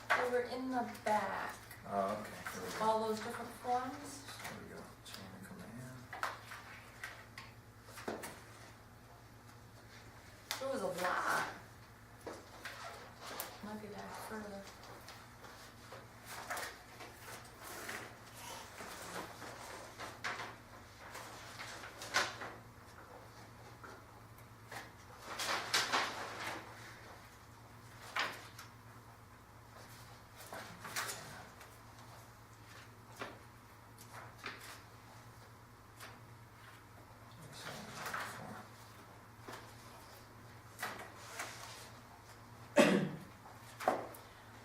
They were in the back, Oh, okay, here we go. all those different forms. There we go, chain of command. It was a lot. Might be back further.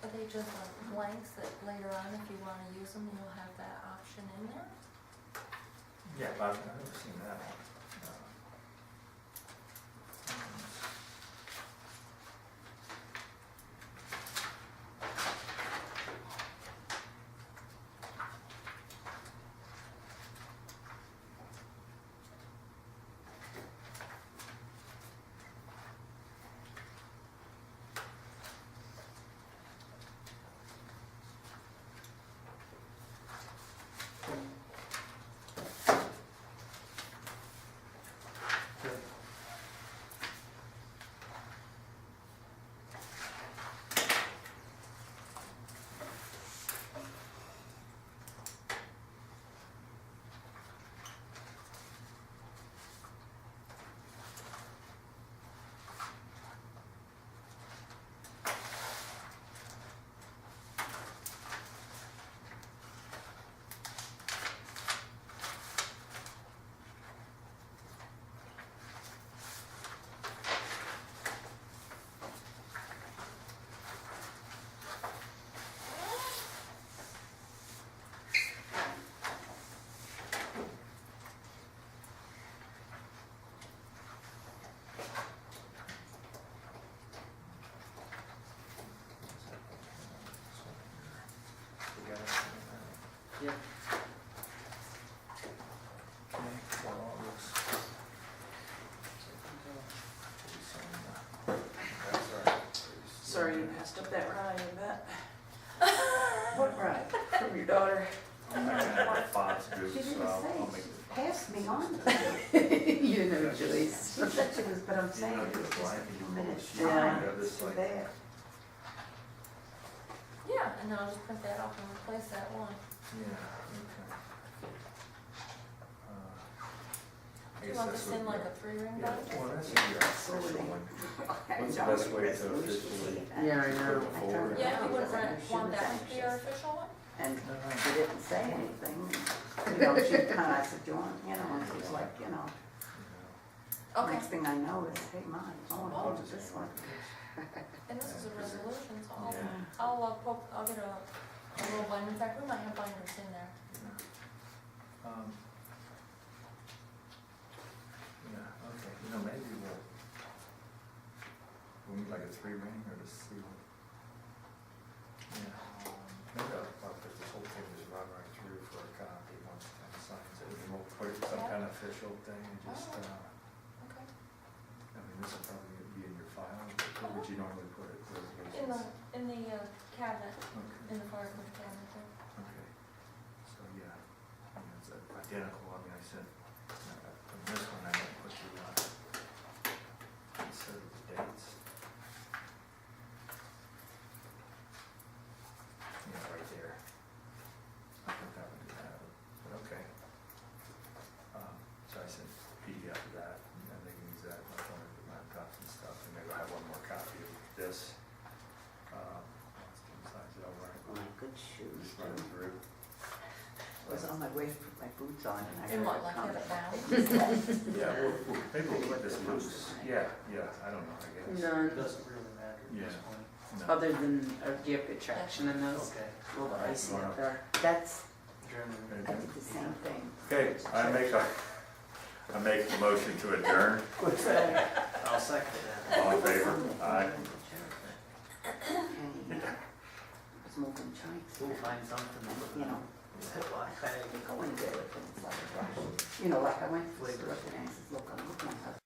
Are they just like blanks that later on, if you want to use them, you'll have that option in there? Yeah, but I've never seen that one. Yep. Okay, well, it looks. That's all right. Sorry you passed up that ride, I bet. What ride? From your daughter? I'm not gonna have a font to do, She so didn't I'll say, make she it. passed me on. You know, Joyce. She said she was, but I'm saying You know, it was the just a blank, few you minutes. pull the sheet, Yeah. you have this Too like- bad. Yeah, and I'll just print that off and replace that one. Yeah, okay. I Do you guess want that's this in what- like a 3-ring Yeah, binder? well, that's your official one. What's the best way to officially? Yeah, I know. put it forward? Yeah, if you wouldn't want that to be our official one? And she didn't say anything. You know, she kind of, I said, you know, and she was like, you know, Okay. next thing I know is, hey, Mom, oh, this one. And this is a resolution, so Yeah. I'll get a little binder. In fact, we might have binders in there. Um, Yeah, okay, maybe we'll need like a 3-ring or just see what. Yeah, maybe I'll put this whole thing, just run right through for a copy once the town signs it, and we'll put some kind of official thing and just, Okay. I mean, this will probably be in your file, but where would you normally put it? In the cabinet, Okay. in the fire equipment cabinet there. Okay, so yeah, I mean, it's identical, I mean, I said, from this one, I might put the, instead of the dates. Yeah, right there. I think that would have it, but okay. So I said PDF of that, and then they can use that in my phone with laptops and stuff, and maybe I'll have one more copy of this. Size it all right. My good shoes. Just run it through. I was on my way to put my boots on and I And what, heard like a have it comment. bound? Yeah, well, maybe we'll keep this loose. Yeah, I don't know, I guess. It None, doesn't really matter at this Yeah. point. No. other than, do you have good traction in those? Okay. A little icy up there. That's, German. I did the same thing. Okay, I make a motion to adjourn. I'll second that. All in favor? Aye. And he was moving joints. We'll find something. You know, Ziploc bag. go and get it and it's like a rush. You know, like I went to the store today and I said, look, I'm looking at